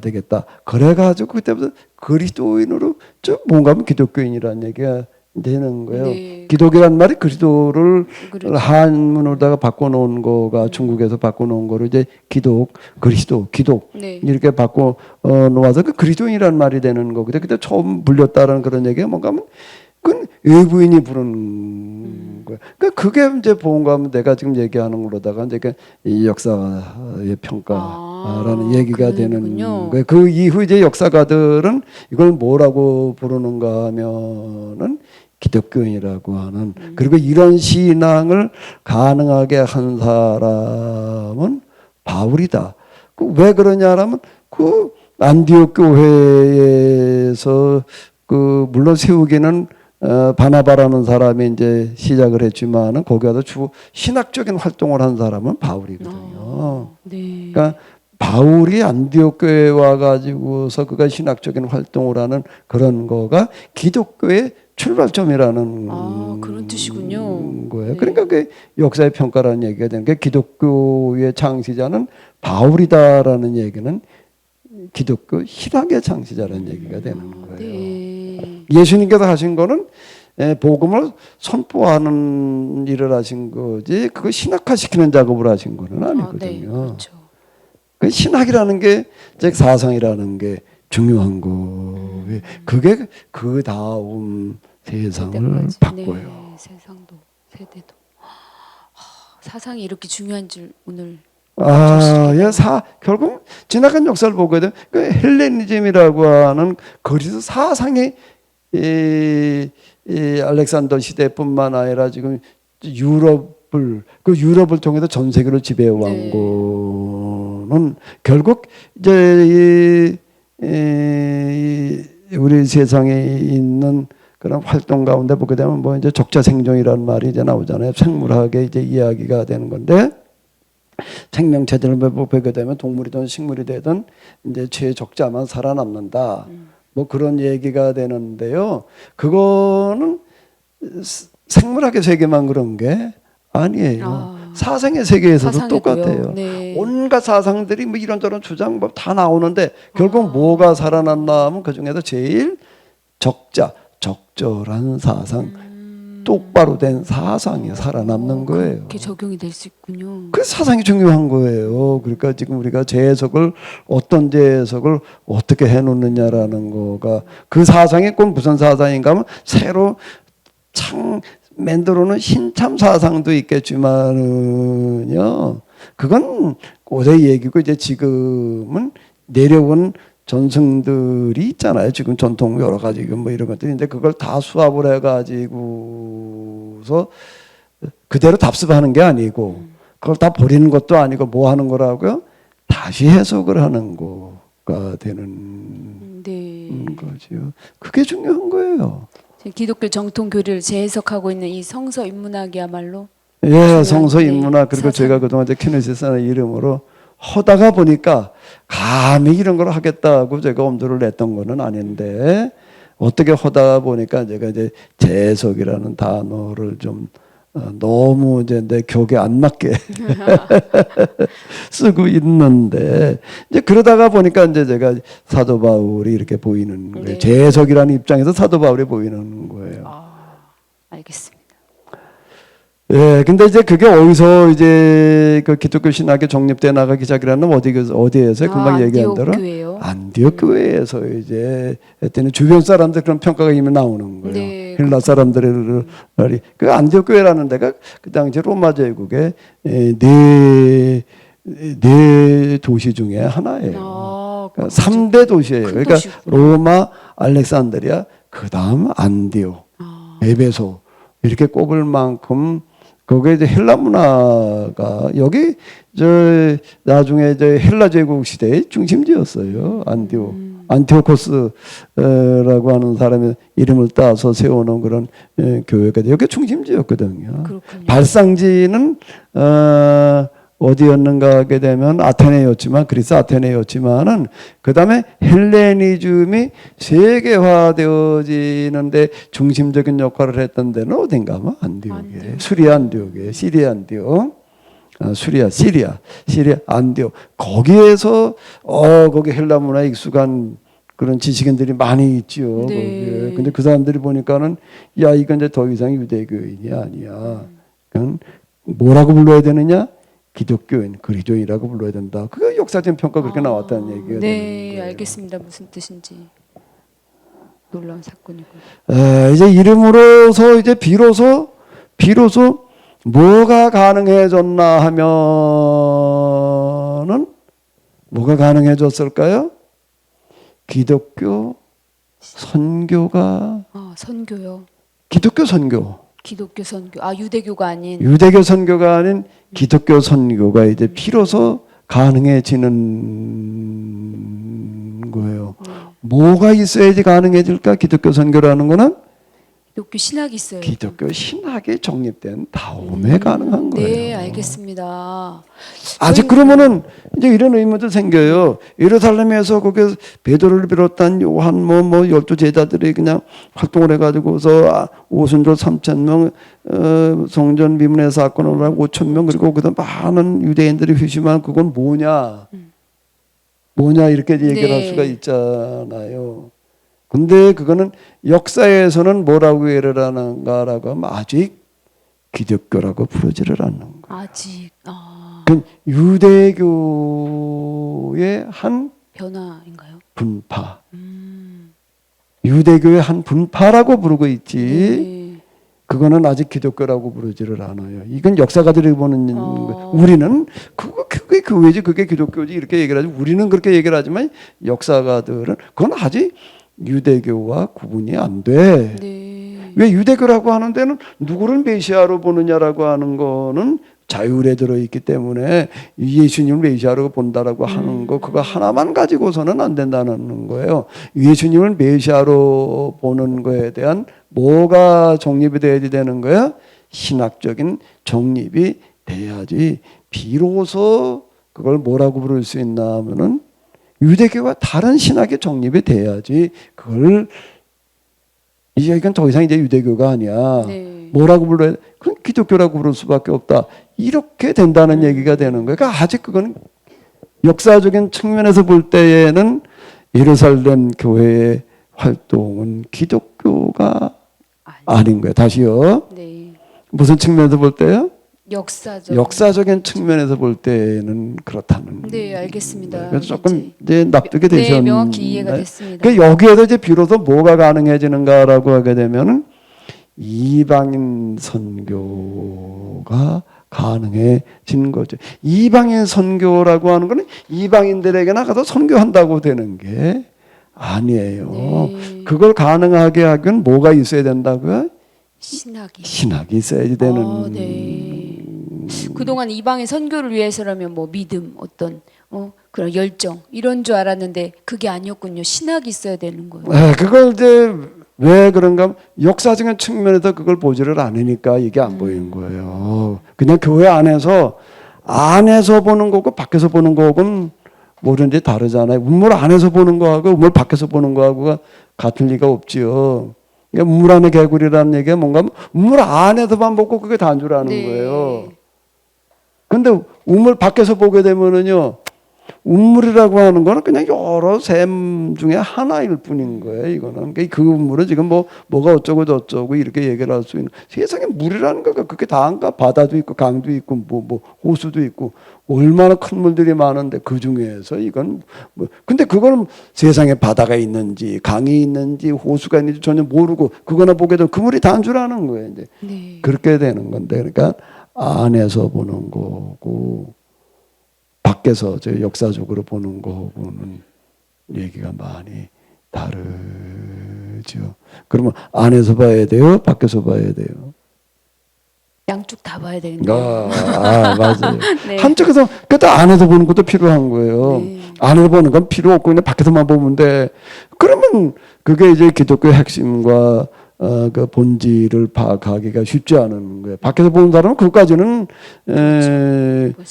되겠다. 그래가지고 그때부터 그리스도인으로 좀 뭔가 하면 기독교인이라는 얘기가 되는 거예요. 네. 기독이란 말이 그리스도를 그렇죠. 한문으로다가 바꿔놓은 거가 중국에서 바꿔놓은 거를 이제 그리스도, 기독 네. 이렇게 바꿔 놓아서 그 그리스도인이란 말이 되는 거거든요. 그때 처음 불렸다는 그런 얘기가 뭔가 하면 그건 외부인이 부르는 거예요. 그러니까 그게 이제 뭔가 하면 내가 지금 얘기하는 거로다가 이제 이 역사의 평가라는 얘기가 되는 의미군요. 거예요. 그 이후 이제 역사가들은 이걸 뭐라고 부르는가 하면은 기독교인이라고 하는 그리고 이런 신앙을 가능하게 한 사람은 바울이다. 왜 그러냐라면 그 안디옥 교회에서 물론 세우기는 바나바라는 사람이 이제 시작을 했지만은 거기 가서 주 신학적인 활동을 한 사람은 바울이거든요. 네. 그러니까 바울이 안디옥 교회에 와가지고서 그가 신학적인 활동을 하는 그런 거가 기독교의 출발점이라는 그런 뜻이군요. 거예요. 네. 그러니까 그 역사의 평가라는 얘기가 되는 게 기독교의 창시자는 바울이다라는 얘기는 기독교 신학의 창시자라는 얘기가 되는 거예요. 네. 예수님께서 하신 거는 복음을 선포하는 일을 하신 거지 그거 신학화시키는 작업을 하신 거는 아니거든요. 네. 그렇죠. 그 신학이라는 게 즉 사상이라는 게 중요한 거예요. 그게 그 다음 세상을 그때까지. 바꿔요. 네. 세상도 세대도 사상이 이렇게 중요한 줄 오늘 결국 지나간 역사를 보게 되면 그 헬레니즘이라고 하는 그리스 사상이 이 알렉산더 시대뿐만 아니라 지금 유럽을 통해서 전 세계를 지배해온 거는 결국 이제 우리 세상에 있는 그런 활동 가운데 보게 되면 뭐 이제 적자생존이라는 말이 이제 나오잖아요. 생물학의 이제 이야기가 되는 건데. 생명체들을 보게 되면 동물이든 식물이 되든 이제 최적자만 살아남는다. 뭐 그런 얘기가 되는데요. 그거는 생물학의 세계만 그런 게 아니에요. 사상의 세계에서도 사상에도요. 똑같아요. 네. 온갖 사상들이 뭐 이런저런 주장 뭐 다 나오는데 결국 뭐가 살아남나 하면 그 중에서 제일 적절한 사상. 똑바로 된 사상이 살아남는 거예요. 그렇게 적용이 될 수 있군요. 그 사상이 중요한 거예요. 그러니까 지금 우리가 어떤 재해석을 어떻게 해놓느냐라는 거가 그 사상이 꼭 무슨 사상인가 하면 새로 만들어놓은 신참 사상도 있겠지만은요. 그건 고대 얘기고 이제 지금은 내려온 전승들이 있잖아요. 지금 전통 여러 가지 뭐 이런 것들인데 그걸 다 수합을 해가지고서 그대로 답습하는 게 아니고 그걸 다 버리는 것도 아니고 뭐 하는 거라고요? 다시 해석을 하는 거가 되는 거죠. 그게 중요한 거예요. 기독교 정통 교리를 재해석하고 있는 이 성서 인문학이야말로 성서 인문학 그리고 제가 그동안 이제 키네시스라는 이름으로 하다가 보니까 감히 이런 걸 하겠다고 제가 엄두를 냈던 거는 아닌데 어떻게 하다 보니까 제가 이제 재해석이라는 단어를 좀 너무 이제 내 격에 안 맞게 쓰고 있는데 이제 그러다가 보니까 이제 제가 사도 바울이 이렇게 보이는 거예요. 네. 재해석이라는 입장에서 사도 바울이 보이는 거예요. 알겠습니다. 근데 이제 그게 어디서 이제 그 기독교 신학이 정립돼 나가기 시작이라는 어디에서 금방 얘기한 대로 교회요? 안디옥 교회에서 이제 했더니 주변 사람들 그런 평가가 이미 나오는 거예요. 네, 헬라 사람들이 그 안디옥 교회라는 데가 그 당시 로마 제국의 네 네 도시 중에 하나예요. 아, 그러니까 3대 도시예요. 큰 그러니까 도시구나. 로마, 알렉산드리아, 그다음 안디오, 에베소 이렇게 꼽을 만큼 거기에 이제 헬라 문화가 여기 저 나중에 이제 헬라 제국 시대의 중심지였어요. 안디오. 안티오코스라고 하는 사람의 이름을 따서 세워놓은 그런 교회가 여기 중심지였거든요. 그렇군요. 발상지는 어디였는가 하게 되면 아테네였지만 그리스 아테네였지만은 그 다음에 헬레니즘이 세계화되어지는데 중심적인 역할을 했던 데는 어딘가 하면 안디옥이에요. 수리아 안디옥이에요. 시리아 안디옥. 시리아 안디옥. 거기에서 거기 헬라 문화에 익숙한 그런 지식인들이 많이 있지요. 네. 거기에. 근데 그 사람들이 보니까는 야 이건 이제 더 이상 유대교인이 아니야. 그건 뭐라고 불러야 되느냐? 기독교인, 그리스도인이라고 불러야 된다. 그 역사적인 평가 그렇게 나왔다는 얘기가 되는 네, 거예요. 알겠습니다. 무슨 뜻인지. 놀라운 사건이고요. 이제 이름으로서 이제 비로소 뭐가 가능해졌나 하면은 뭐가 가능해졌을까요? 기독교 선교가 선교요. 기독교 선교. 기독교 선교. 유대교가 아닌. 유대교 선교가 아닌 기독교 선교가 이제 비로소 가능해지는 거예요. 뭐가 있어야지 가능해질까? 기독교 선교라는 거는 기독교 신학이 있어요. 기독교 신학이 정립된 다음에 가능한 거예요. 네, 알겠습니다. 아직 그러면은 이제 이런 의문도 생겨요. 예루살렘에서 거기 베드로를 비롯한 요한 뭐 열두 제자들이 그냥 활동을 해가지고서 오순절 3,000명 성전 미문의 사건을 하고 5,000명 그리고 그다음 많은 유대인들이 회심한 그건 뭐냐 이렇게 얘기를 할 네. 수가 있잖아요. 근데 그거는 역사에서는 뭐라고 얘기를 하는가라고 하면 아직 기독교라고 부르지를 않는 거예요. 아직 그 유대교의 한 변화인가요? 분파. 유대교의 한 분파라고 부르고 있지. 네. 그거는 아직 기독교라고 부르지를 않아요. 이건 역사가들이 보는 거예요. 우리는 그게 교회지, 그게 기독교지 이렇게 얘기를 하지. 우리는 그렇게 얘기를 하지만 역사가들은 그건 아직 유대교와 구분이 안 돼. 네. 왜 유대교라고 하는 데는 누구를 메시아로 보느냐라고 하는 거는 자율에 들어있기 때문에 예수님을 메시아로 본다라고 하는 거 그거 하나만 가지고서는 안 된다는 거예요. 예수님을 메시아로 보는 거에 대한 뭐가 정립이 돼야지 되는 거야? 신학적인 정립이 돼야지 비로소 그걸 뭐라고 부를 수 있나 하면은 유대교와 다른 신학의 정립이 돼야지 그걸 이제 이건 더 이상 이제 유대교가 아니야. 네. 뭐라고 불러야 돼? 그건 기독교라고 부를 수밖에 없다. 이렇게 된다는 얘기가 되는 거예요. 그러니까 아직 그건 역사적인 측면에서 볼 때에는 예루살렘 교회의 활동은 기독교가 아닌 거예요. 다시요. 네. 무슨 측면에서 볼 때요? 역사적인 측면에서 볼 때는 그렇다는. 네, 알겠습니다. 그래서 조금 이제 납득이 되셨나요? 네, 명확히 이해가 됐습니다. 그러니까 여기에도 이제 비로소 뭐가 가능해지는가라고 하게 되면은 이방인 선교가 가능해진 거죠. 이방인 선교라고 하는 거는 이방인들에게 나가서 선교한다고 되는 게 아니에요. 네. 그걸 가능하게 하기엔 뭐가 있어야 된다고요? 신학이 있어야지 되는. 네. 그동안 이방의 선교를 위해서라면 뭐 믿음 어떤 그런 열정 이런 줄 알았는데 그게 아니었군요. 신학이 있어야 되는 거예요. 그걸 이제 왜 그런가 하면 역사적인 측면에서 그걸 보지를 않으니까 이게 안 보이는 거예요. 그냥 교회 안에서 보는 거고 밖에서 보는 거하고는 뭐든지 다르잖아요. 우물 안에서 보는 거하고 우물 밖에서 보는 거하고가 같을 리가 없지요. 그러니까 우물 안의 개구리라는 얘기가 뭔가 하면 우물 안에서만 보고 그게 다인 줄 아는 네. 거예요. 근데 우물 밖에서 보게 되면은요, 우물이라고 하는 거는 그냥 여러 샘 중에 하나일 뿐인 거예요, 이거는. 그러니까 그 우물은 지금 뭐가 어쩌고 저쩌고 이렇게 얘기를 할 수 있는. 세상에 물이라는 거가 그렇게 다한가? 바다도 있고, 강도 있고, 호수도 있고, 얼마나 큰 물들이 많은데 그 중에서 이건 근데 그거는 세상에 바다가 있는지, 강이 있는지, 호수가 있는지 전혀 모르고, 그거나 보게 되면 그 물이 다인 줄 아는 거예요, 이제. 네. 그렇게 되는 건데, 그러니까 안에서 보는 거고, 밖에서 저 역사적으로 보는 거하고는 얘기가 많이 다르죠. 그러면 안에서 봐야 돼요? 밖에서 봐야 돼요? 양쪽 다 봐야 되겠네요. 맞아요. 네. 한쪽에서 그것도 안에서 보는 것도 필요한 거예요. 네. 안에서 보는 건 필요 없고 그냥 밖에서만 보면 돼. 그러면 그게 이제 기독교의 핵심과 그 본질을 파악하기가 쉽지 않은 거예요. 밖에서 보는 사람은 그것까지는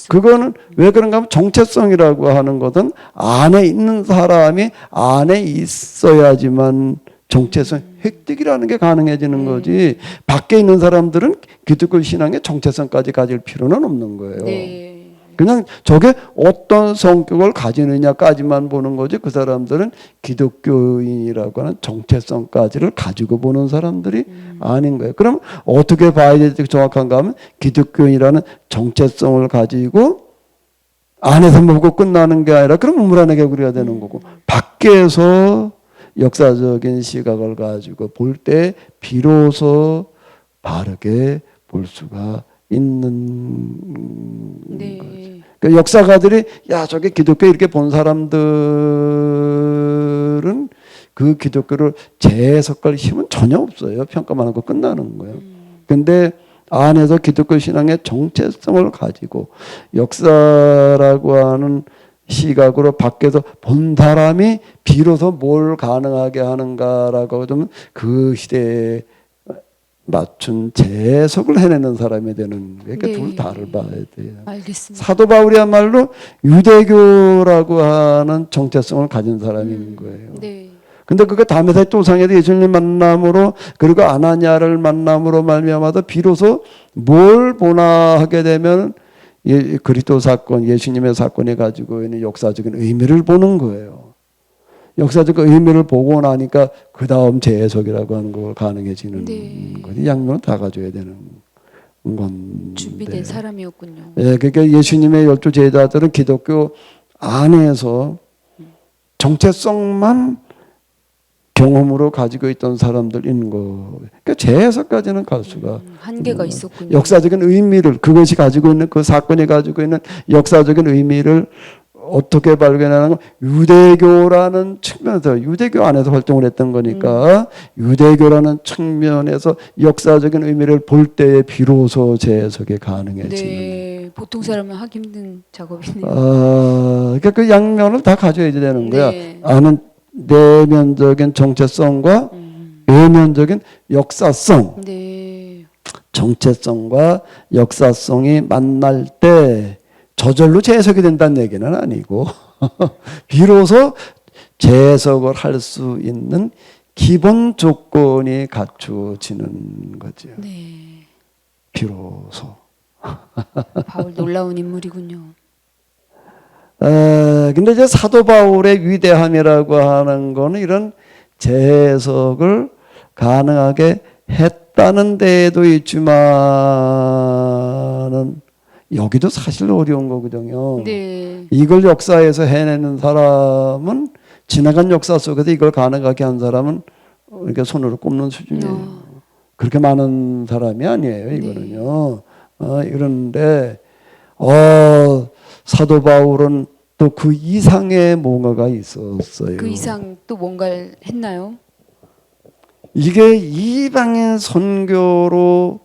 그거는 왜 그런가 하면 정체성이라고 하는 것은 안에 있는 사람이 안에 있어야지만 정체성 획득이라는 게 가능해지는 거지. 밖에 있는 사람들은 기독교 신앙의 정체성까지 가질 필요는 없는 거예요. 네. 그냥 저게 어떤 성격을 가지느냐까지만 보는 거지. 그 사람들은 기독교인이라고 하는 정체성까지를 가지고 보는 사람들이 아닌 거예요. 그럼 어떻게 봐야 될지 정확한가 하면 기독교인이라는 정체성을 가지고 안에서 보고 끝나는 게 아니라 그럼 우물안의 개구리가 되는 거고, 밖에서 역사적인 시각을 가지고 볼 때 비로소 바르게 볼 수가 있는 네. 거죠. 그러니까 역사가들이 야 저게 기독교 이렇게 본 사람들은 그 기독교를 재해석할 힘은 전혀 없어요. 평가만 하고 끝나는 거예요. 근데 안에서 기독교 신앙의 정체성을 가지고 역사라고 하는 시각으로 밖에서 본 사람이 비로소 뭘 가능하게 하는가라고 하면 그 시대에 맞춘 재해석을 해내는 사람이 되는 거예요. 그러니까 네. 둘 다를 봐야 돼요. 알겠습니다. 사도 바울이야말로 유대교라고 하는 정체성을 가진 사람인 거예요. 네. 근데 그게 다메섹 도상에서 예수님 만남으로 그리고 아나니아를 만남으로 말미암아서 비로소 뭘 보나 하게 되면 그리스도 사건, 예수님의 사건이 가지고 있는 역사적인 의미를 보는 거예요. 역사적 의미를 보고 나니까 그 다음 재해석이라고 하는 걸 가능해지는 네. 거지. 양면을 다 가져야 되는 건데. 준비된 사람이었군요. 예, 그러니까 예수님의 12 제자들은 기독교 안에서 정체성만 경험으로 가지고 있던 사람들인 거. 그러니까 재해석까지는 갈 수가 한계가 있었군요. 역사적인 의미를 그것이 가지고 있는 그 사건이 가지고 있는 역사적인 의미를 어떻게 발견하는 유대교라는 측면에서 유대교 안에서 활동을 했던 거니까 유대교라는 측면에서 역사적인 의미를 볼 때에 비로소 재해석이 가능해지는. 네. 보통 사람은 하기 힘든 작업이네요. 그러니까 그 양면을 다 가져야 되는 거야. 네. 아는 내면적인 정체성과 외면적인 역사성. 네. 정체성과 역사성이 만날 때 저절로 재해석이 된다는 얘기는 아니고 비로소 재해석을 할 수 있는 기본 조건이 갖추어지는 거죠. 네. 비로소. 바울 놀라운 인물이군요. 근데 이제 사도 바울의 위대함이라고 하는 거는 이런 재해석을 가능하게 했다는 데에도 있지만은 여기도 사실 어려운 거거든요. 네. 이걸 역사에서 해내는 사람은 지나간 역사 속에서 이걸 가능하게 한 사람은 이렇게 손으로 꼽는 수준이에요. 그렇게 많은 사람이 아니에요. 이거는요. 그런데 사도 바울은 또 그 이상의 뭔가가 있었어요. 그 이상 또 뭔가를 했나요? 이게 이방인 선교로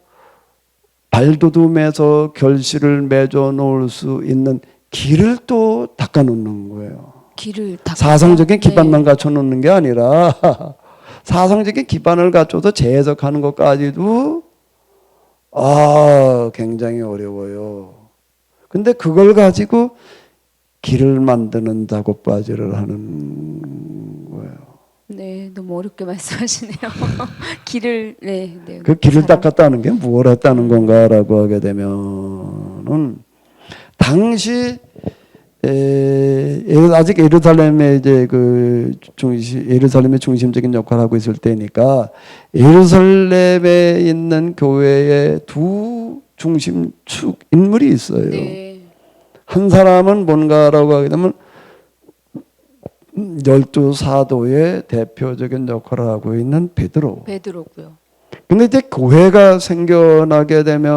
발돋움해서 결실을 맺어 놓을 수 있는 길을 또 닦아 놓는 거예요. 길을 닦아. 사상적인 기반만 갖춰 놓는 게 아니라 사상적인 기반을 갖춰서 재해석하는 것까지도 굉장히 어려워요. 근데 그걸 가지고 길을 만드는 작업까지를 하는 거예요. 네, 너무 어렵게 말씀하시네요. 길을 네. 그 길을 닦았다는 게 뭘 했다는 건가라고 하게 되면은 당시 아직 예루살렘의 이제 그 예루살렘의 중심적인 역할을 하고 있을 때니까 예루살렘에 있는 교회의 두 중심축 인물이 있어요. 네. 한 사람은 뭔가라고 하게 되면 12 사도의 대표적인 역할을 하고 있는 베드로. 베드로고요. 근데 이제 교회가 생겨나게 되면은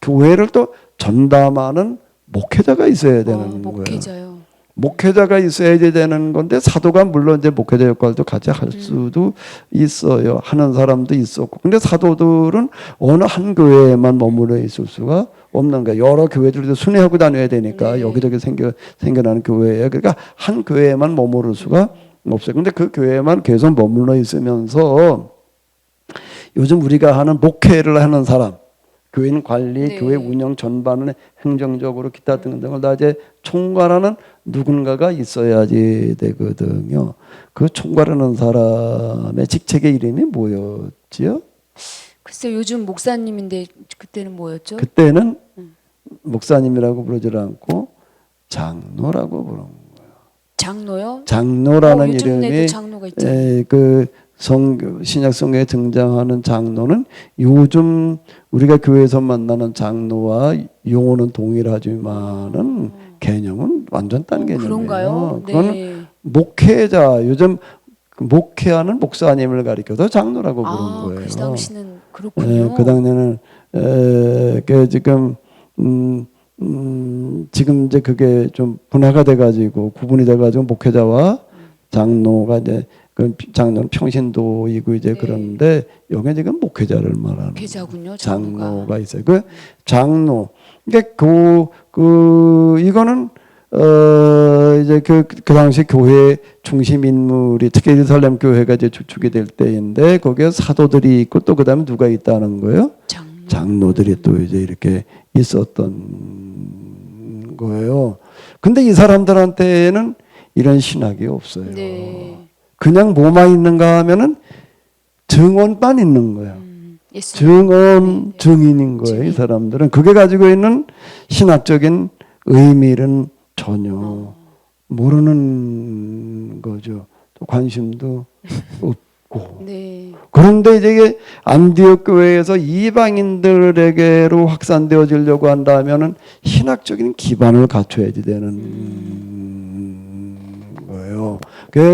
교회를 또 전담하는 목회자가 있어야 되는 거예요. 목회자요. 목회자가 있어야 되는 건데 사도가 물론 이제 목회자 역할도 같이 할 수도 있어요. 하는 사람도 있었고. 근데 사도들은 어느 한 교회에만 머물러 있을 수가 없는 거예요. 여러 교회들도 순회하고 다녀야 되니까 네. 여기저기 생겨나는 교회예요. 그러니까 한 교회에만 머무를 수가 없어요. 근데 그 교회에만 계속 머물러 있으면서 요즘 우리가 하는 목회를 하는 사람, 교인 관리, 네. 교회 운영 전반을 행정적으로 기타 등등을 다 이제 총괄하는 누군가가 있어야지 되거든요. 그 총괄하는 사람의 직책의 이름이 뭐였지요? 글쎄 요즘 목사님인데 그때는 뭐였죠? 그때는 목사님이라고 부르지 않고 장로라고 부르는 거예요. 장로요? 장로라는 요즘에도 이름이 장로가 있잖아요. 그 신약 성경에 등장하는 장로는 요즘 우리가 교회에서 만나는 장로와 용어는 동일하지만은 개념은 완전 딴 개념이에요. 그런가요? 그거는 네. 목회자, 요즘 그 목회하는 목사님을 가리켜서 장로라고 부르는 거예요. 그 당시는 그렇군요. 그 당시에는 그 지금 지금 이제 그게 좀 분화가 돼가지고 구분이 돼가지고 목회자와 장로가 이제 그 장로는 평신도이고 이제 네. 그런데 여기 지금 목회자를 말하는 목회자군요. 장로가 있어요. 그 장로. 그러니까 이거는 이제 그 당시 교회 중심 인물이 특히 예루살렘 교회가 이제 주축이 될 때인데 거기에 사도들이 있고 또 그다음에 누가 있다는 거예요? 장로들이 또 이제 이렇게 있었던 거예요. 근데 이 사람들한테는 이런 신학이 없어요. 네. 그냥 뭐만 있는가 하면은 증언만 있는 거예요. 증언, 증인인 거예요. 이 사람들은 그게 가지고 있는 신학적인 의미는 전혀 모르는 거죠. 또 관심도 없고. 네. 그런데 이제 이게 안디옥 교회에서 이방인들에게로 확산되어지려고 한다면은 신학적인 기반을 갖춰야지 되는 거예요.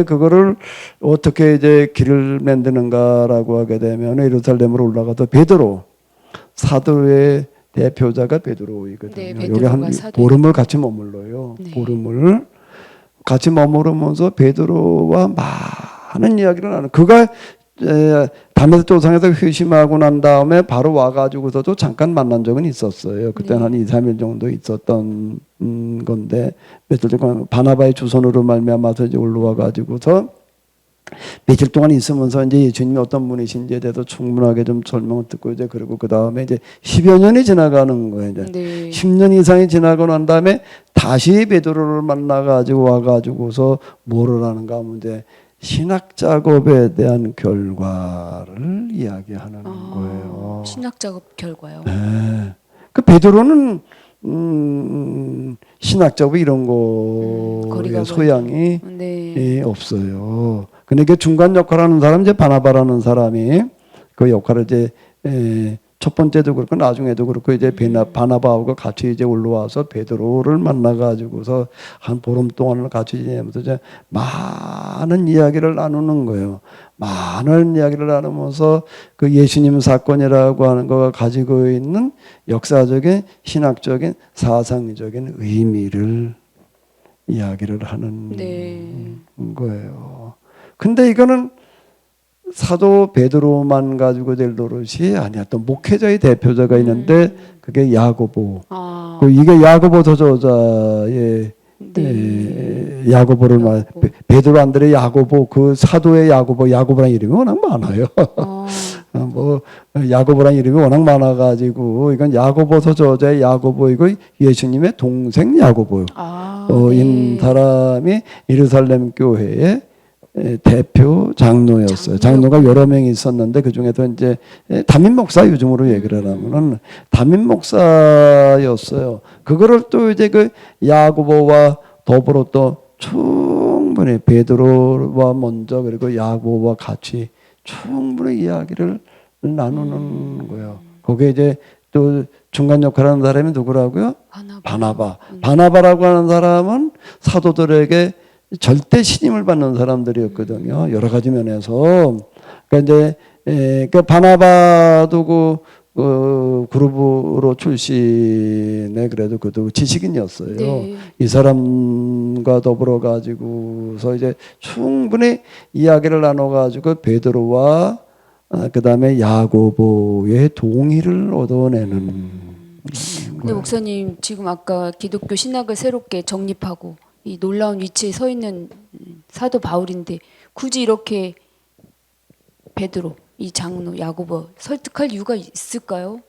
그거를 어떻게 이제 길을 만드는가라고 하게 되면 예루살렘으로 올라가서 베드로 사도의 대표자가 베드로이거든요. 네, 여기 한 보름을 같이 머물러요. 네. 보름을 같이 머무르면서 베드로와 많은 이야기를 나누는. 그가 다메섹 도상에서 회심하고 난 다음에 바로 와가지고서도 잠깐 만난 적은 있었어요. 그때는 한 2, 3일 정도 있었던 건데 며칠 동안 바나바의 주선으로 말미암아서 이제 올라와가지고서 며칠 동안 있으면서 이제 예수님이 어떤 분이신지에 대해서 충분하게 좀 설명을 듣고 이제 그리고 그 다음에 이제 10여 년이 지나가는 거예요. 이제 네. 10년 이상이 지나고 난 다음에 다시 베드로를 만나가지고 와가지고서 뭐를 하는가 하면 이제 신학 작업에 대한 결과를 이야기하는 거예요. 신학 작업 결과요. 네. 그 베드로는 신학 작업 이런 거에 소양이 네. 없어요. 근데 그 중간 역할하는 사람 이제 바나바라는 사람이 그 역할을 이제 첫 번째도 그렇고 나중에도 그렇고 이제 바나바하고 같이 이제 올라와서 베드로를 만나가지고서 한 보름 동안을 같이 지내면서 이제 많은 이야기를 나누는 거예요. 많은 이야기를 나누면서 그 예수님 사건이라고 하는 거가 가지고 있는 역사적인 신학적인 사상적인 의미를 이야기를 하는 거예요. 근데 이거는 사도 베드로만 가지고 될 노릇이 아니야. 또 목회자의 대표자가 있는데 그게 야고보. 이게 야고보서 저자의 야고보를 말 베드로 안드레 야고보 그 사도의 야고보라는 이름이 워낙 많아요. 뭐 야고보라는 이름이 워낙 많아가지고 이건 야고보서 저자의 야고보이고 예수님의 동생 야고보. 인 사람이 예루살렘 교회의 대표 장로였어요. 장로가 여러 명이 있었는데 그 중에서 이제 담임 목사 요즘으로 얘기를 하면은 담임 목사였어요. 그거를 또 이제 그 야고보와 더불어 또 충분히 베드로와 먼저 그리고 야고보와 같이 충분히 이야기를 나누는 거예요. 거기에 이제 또 중간 역할하는 사람이 누구라고요? 바나바. 바나바라고 하는 사람은 사도들에게 절대 신임을 받는 사람들이었거든요. 여러 가지 면에서. 그러니까 이제 그 바나바도 그룹으로 출신의 그래도 그도 지식인이었어요. 네. 이 사람과 더불어 가지고서 이제 충분히 이야기를 나눠 가지고 베드로와 그다음에 야고보의 동의를 얻어내는. 근데 목사님 지금 아까 기독교 신학을 새롭게 정립하고 이 놀라운 위치에 서 있는 사도 바울인데 굳이 이렇게 베드로, 이 장로, 야고보 설득할 이유가 있을까요?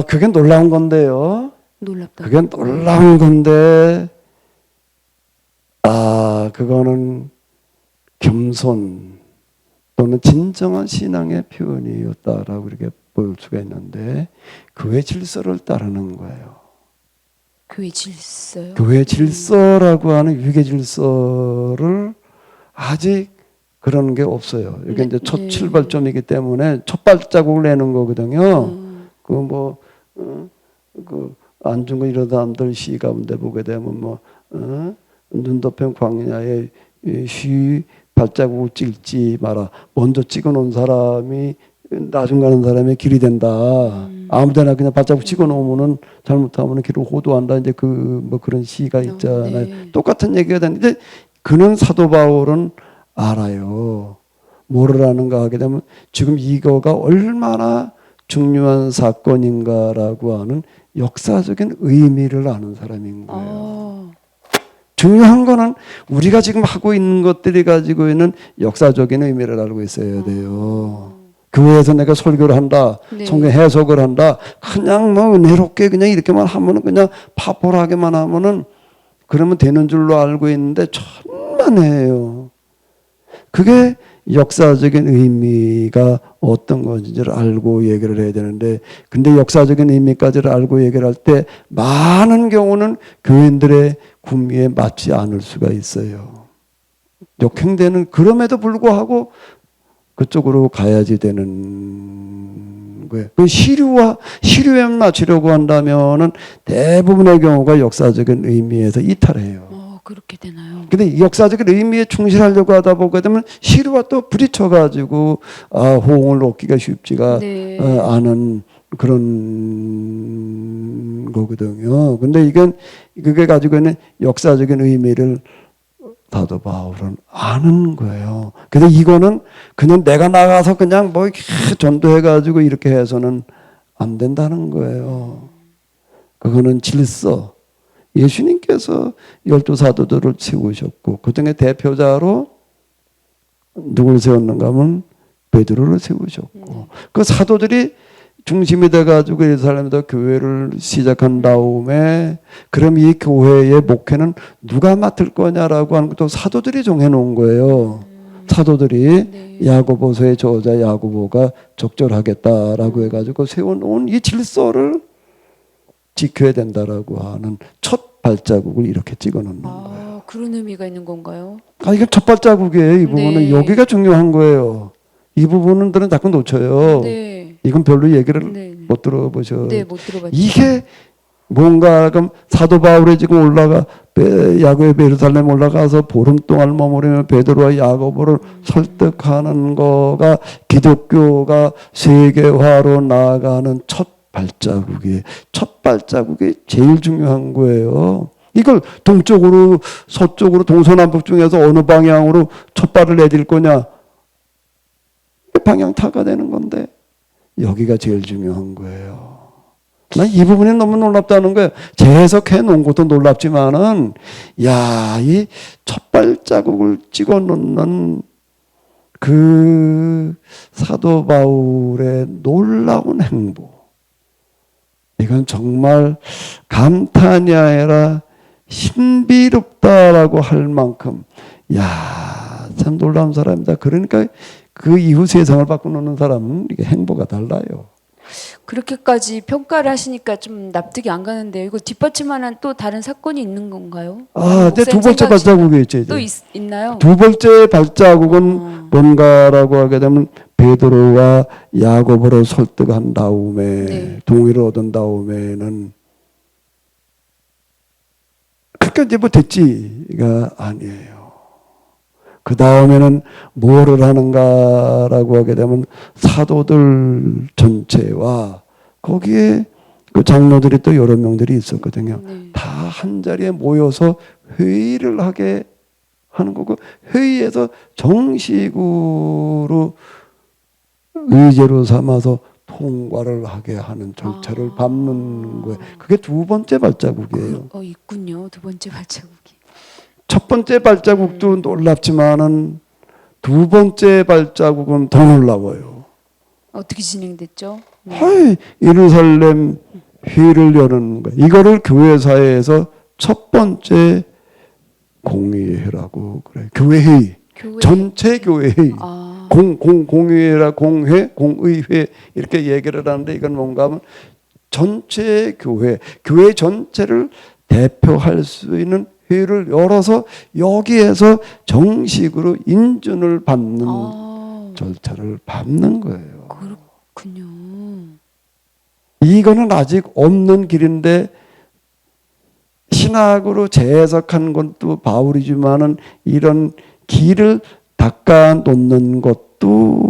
그게 놀라운 건데요. 놀랍다. 그게 놀라운 건데, 그거는 겸손 또는 진정한 신앙의 표현이었다라고 이렇게 볼 수가 있는데, 교회 질서를 따르는 거예요. 교회 질서요? 교회 질서라고 하는 유계 질서를 아직 그런 게 없어요. 이게 이제 첫 출발점이기 때문에 첫 발자국을 내는 거거든요. 안중근 이런 사람들 시 가운데 보게 되면 눈 덮인 광야에 쉬 발자국을 찍지 마라. 먼저 찍어놓은 사람이 나중 가는 사람의 길이 된다. 아무데나 그냥 발자국 찍어놓으면은 잘못하면은 길을 호도한다. 이제 그런 시가 있잖아요. 네. 똑같은 얘기가 되는데 그는 사도 바울은 알아요. 뭐를 아는가 하게 되면 지금 이거가 얼마나 중요한 사건인가라고 하는 역사적인 의미를 아는 사람인 거예요. 중요한 거는 우리가 지금 하고 있는 것들이 가지고 있는 역사적인 의미를 알고 있어야 돼요. 교회에서 내가 설교를 한다, 네. 성경 해석을 한다, 그냥 뭐 은혜롭게 그냥 이렇게만 하면은 그냥 파벌하게만 하면은 그러면 되는 줄로 알고 있는데 천만에요. 그게 역사적인 의미가 어떤 건지를 알고 얘기를 해야 되는데, 근데 역사적인 의미까지를 알고 얘기를 할 때 많은 경우는 교인들의 구미에 맞지 않을 수가 있어요. 역행되는, 그럼에도 불구하고 그쪽으로 가야지 되는 거예요. 그 시류에 맞추려고 한다면은 대부분의 경우가 역사적인 의미에서 이탈해요. 그렇게 되나요? 근데 이 역사적인 의미에 충실하려고 하다 보게 되면 시류와 또 부딪혀가지고 호응을 얻기가 쉽지가 네. 않은 그런 거거든요. 근데 그게 가지고 있는 역사적인 의미를 사도 바울은 아는 거예요. 근데 이거는 그냥 내가 나가서 그냥 뭐 전도해가지고 이렇게 해서는 안 된다는 거예요. 그거는 질서. 예수님께서 12사도들을 세우셨고 그중에 대표자로 누굴 세웠는가 하면 베드로를 세우셨고 그 사도들이 중심이 돼가지고 예루살렘에서 교회를 시작한 다음에 그럼 이 교회의 목회는 누가 맡을 거냐라고 하는 것도 사도들이 정해놓은 거예요. 사도들이 야고보서의 저자 야고보가 적절하겠다라고 해가지고 세워놓은 이 질서를 지켜야 된다라고 하는 첫 발자국을 이렇게 찍어놓는 거예요. 그런 의미가 있는 건가요? 이건 첫 발자국이에요. 이 부분은 네. 여기가 중요한 거예요. 이 부분들은 자꾸 놓쳐요. 네. 이건 별로 얘기를 네. 못 들어보셔. 네, 못 들어봤죠. 이게 뭔가 그럼 사도 바울이 지금 야고보의 예루살렘 올라가서 보름 동안 머무르며 베드로와 야고보를 설득하는 거가 기독교가 세계화로 나아가는 첫 발자국이 제일 중요한 거예요. 이걸 동쪽으로 서쪽으로 동서남북 중에서 어느 방향으로 첫 발을 내딜 거냐? 방향 타가 되는 건데 여기가 제일 중요한 거예요. 난 이 부분이 너무 놀랍다는 거예요. 재해석해 놓은 것도 놀랍지만은 이 첫 발자국을 찍어 놓는 그 사도 바울의 놀라운 행보. 이건 정말 감탄이 아니라 신비롭다라고 할 만큼 참 놀라운 사람이다. 그러니까 그 이후 세상을 바꿔놓는 사람은 이게 행보가 달라요. 그렇게까지 평가를 하시니까 좀 납득이 안 가는데 이거 뒷받침하는 또 다른 사건이 있는 건가요? 근데 두 번째 발자국이 있죠. 또 있나요? 두 번째 발자국은 뭔가라고 하게 되면 베드로와 야고보를 설득한 다음에 동의를 얻은 다음에는 그러니까 이제 뭐 됐지가 아니에요. 그 다음에는 뭐를 하는가라고 하게 되면 사도들 전체와 거기에 그 장로들이 또 여러 명들이 있었거든요. 다 한 자리에 모여서 회의를 하게 하는 거고, 회의에서 정식으로 의제로 삼아서 통과를 하게 하는 절차를 밟는 거예요. 그게 두 번째 발자국이에요. 있군요. 두 번째 발자국이. 첫 번째 발자국도 놀랍지만은 두 번째 발자국은 더 놀라워요. 어떻게 진행됐죠? 예루살렘 회의를 여는 거예요. 이거를 교회사회에서 첫 번째 공의회라고 그래요. 교회 회의. 전체 교회 회의. 공의회라 공회, 공의회 이렇게 얘기를 하는데 이건 뭔가 하면 전체 교회 전체를 대표할 수 있는 회의를 열어서 여기에서 정식으로 인준을 받는 절차를 밟는 거예요. 그렇군요. 이거는 아직 없는 길인데 신학으로 재해석한 것도 바울이지만은 이런 길을 닦아 놓는 것도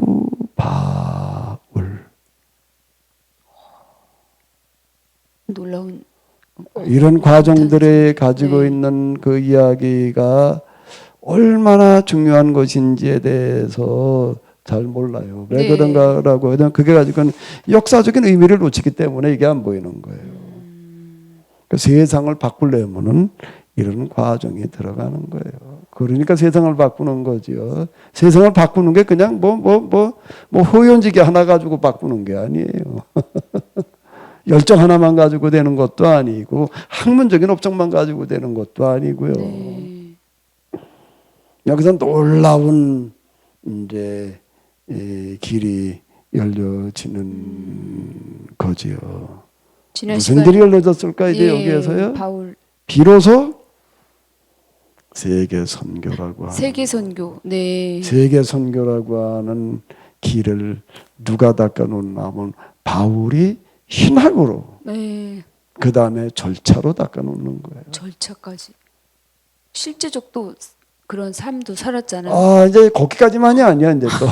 바울. 놀라운 이런 과정들에 가지고 있는 그 이야기가 얼마나 중요한 것인지에 대해서 잘 몰라요. 왜 그런가라고 하면 그게 가지고 역사적인 의미를 놓치기 때문에 이게 안 보이는 거예요. 그 세상을 바꾸려면은 이런 과정이 들어가는 거예요. 그러니까 세상을 바꾸는 거죠. 세상을 바꾸는 게 그냥 호연지기 하나 가지고 바꾸는 게 아니에요. 열정 하나만 가지고 되는 것도 아니고 학문적인 업적만 가지고 되는 것도 아니고요. 여기서 놀라운 이제 길이 열려지는 거지요. 무슨 길이 열려졌을까 이제 여기에서요? 바울. 비로소 세계 선교라고 하는 세계 선교. 네. 세계 선교라고 하는 길을 누가 닦아놓나 하면 바울이 신학으로 그 다음에 절차로 닦아놓는 거예요. 절차까지. 실제적 또 그런 삶도 살았잖아요. 이제 거기까지만이 아니야 이제 또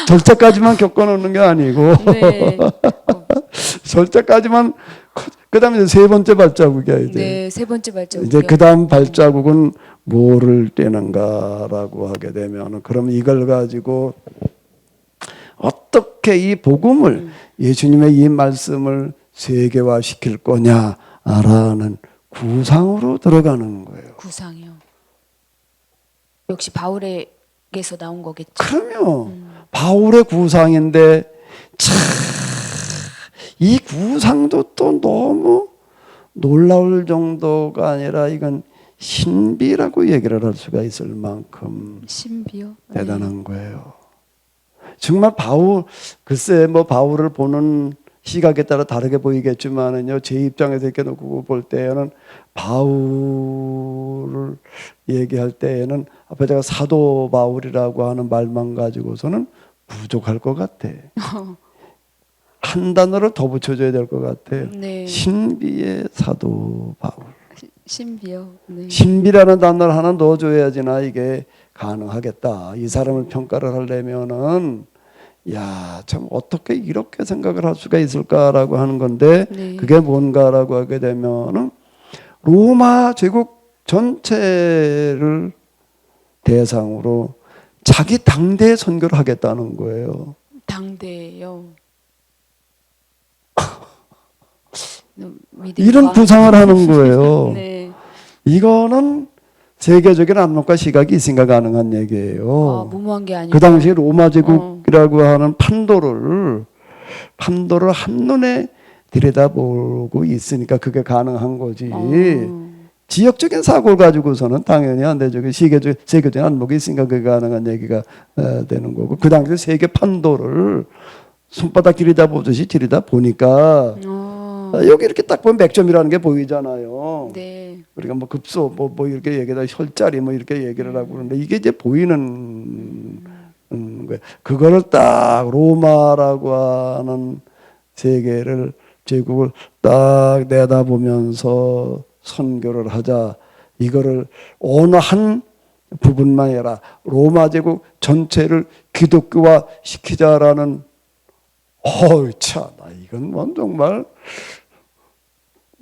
절차까지만 겪어놓는 게 아니고 절차까지만 그 다음에 세 번째 발자국이야 이제. 네, 세 번째 발자국. 이제 그 다음 발자국은 뭐를 떼는가라고 하게 되면 그럼 이걸 가지고 어떻게 이 복음을 예수님의 이 말씀을 세계화 시킬 거냐라는 구상으로 들어가는 거예요. 구상이요. 역시 바울에게서 나온 거겠죠. 그럼요. 바울의 구상인데 참 이 구상도 또 너무 놀라울 정도가 아니라 이건 신비라고 얘기를 할 수가 있을 만큼 신비요? 대단한 거예요. 정말 글쎄 바울을 보는 시각에 따라 다르게 보이겠지만은요, 제 입장에서 이렇게 놓고 볼 때에는 바울을 얘기할 때에는 앞에 제가 사도 바울이라고 하는 말만 가지고서는 부족할 것 같아. 한 단어를 더 붙여줘야 될 것 같아요. 신비의 사도 바울. 신비요. 네. 신비라는 단어를 하나 넣어줘야지나 이게 가능하겠다. 이 사람을 평가를 하려면은 참 어떻게 이렇게 생각을 할 수가 있을까라고 하는 건데 그게 뭔가라고 하게 되면은 로마 제국 전체를 대상으로 자기 당대에 선교를 하겠다는 거예요. 당대요. 이런 구상을 하는 거예요. 네. 이거는 세계적인 안목과 시각이 있으니까 가능한 얘기예요. 무모한 게 아니고. 그 당시 로마 제국이라고 하는 판도를 한눈에 들여다보고 있으니까 그게 가능한 거지. 지역적인 사고를 가지고서는 당연히 안 되죠. 세계적인 안목이 있으니까 그게 가능한 얘기가 되는 거고. 그 당시 세계 판도를 손바닥 들여다보듯이 들여다보니까 여기 이렇게 딱 보면 맥점이라는 게 보이잖아요. 네. 우리가 급소 뭐 이렇게 얘기하다 혈자리 이렇게 얘기를 하고 그러는데 이게 이제 보이는 거예요. 그거를 딱 로마라고 하는 세계를 제국을 딱 내다보면서 선교를 하자. 이거를 어느 한 부분만 아니라 로마 제국 전체를 기독교화 시키자라는 참 이건 뭐 정말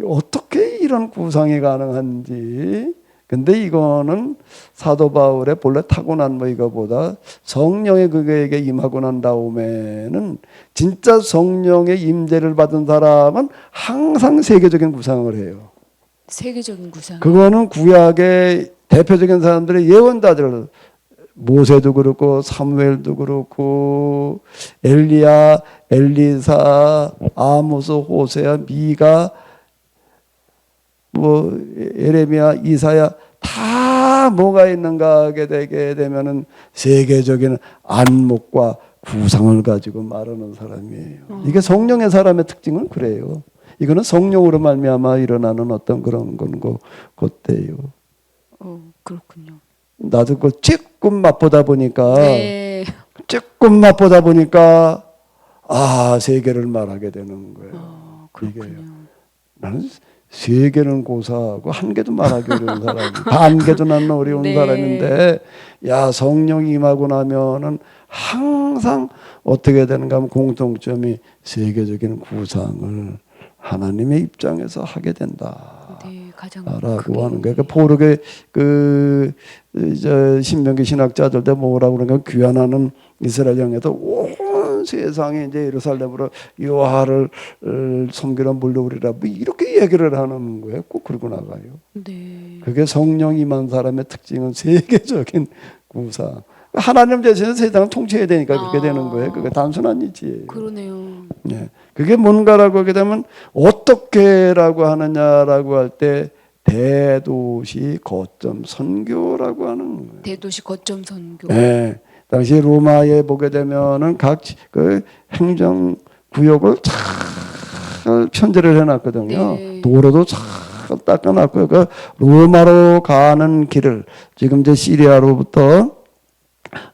어떻게 이런 구상이 가능한지. 근데 이거는 사도 바울의 본래 타고난 뭐 이거보다 성령의 그에게 임하고 난 다음에는 진짜 성령의 임재를 받은 사람은 항상 세계적인 구상을 해요. 세계적인 구상. 그거는 구약의 대표적인 사람들의 예언자들, 모세도 그렇고 사무엘도 그렇고 엘리야, 엘리사, 아모스, 호세야, 미가, 뭐 예레미야, 이사야 다 뭐가 있는가 하게 되게 되면은 세계적인 안목과 구상을 가지고 말하는 사람이에요. 이게 성령의 사람의 특징은 그래요. 이거는 성령으로 말미암아 일어나는 어떤 그런 건고 그때요. 그렇군요. 나도 그 조금 맛보다 보니까 네. 조금 맛보다 보니까 세계를 말하게 되는 거예요. 그렇군요. 이게요. 나는 세 개는 고사하고 한 개도 말하기 어려운 사람이 반 개도 나는 어려운 네. 사람인데 성령이 임하고 나면은 항상 어떻게 되는가 하면 공통점이 세계적인 구상을 하나님의 입장에서 하게 된다. 네, 가장 라고 하는 거예요. 포르게 신명기 신학자들도 뭐라고 그러는가 귀환하는 이스라엘 영에도 온 세상에 이제 예루살렘으로 여호와를 섬기러 몰려오리라 뭐 이렇게 얘기를 하는 거예요. 꼭 그러고 나가요. 네. 그게 성령 임한 사람의 특징은 세계적인 구상. 하나님 대신에 세상을 통치해야 되니까 그렇게 되는 거예요. 그게 단순한 이치예요. 그러네요. 네. 그게 뭔가라고 하게 되면 어떻게라고 하느냐라고 할 때 대도시 거점 선교라고 하는 거예요. 대도시 거점 선교. 네. 당시 로마에 보게 되면은 각 그 행정 구역을 잘 편제를 해놨거든요. 네. 도로도 잘 닦아놨고요. 그 로마로 가는 길을 지금 이제 시리아로부터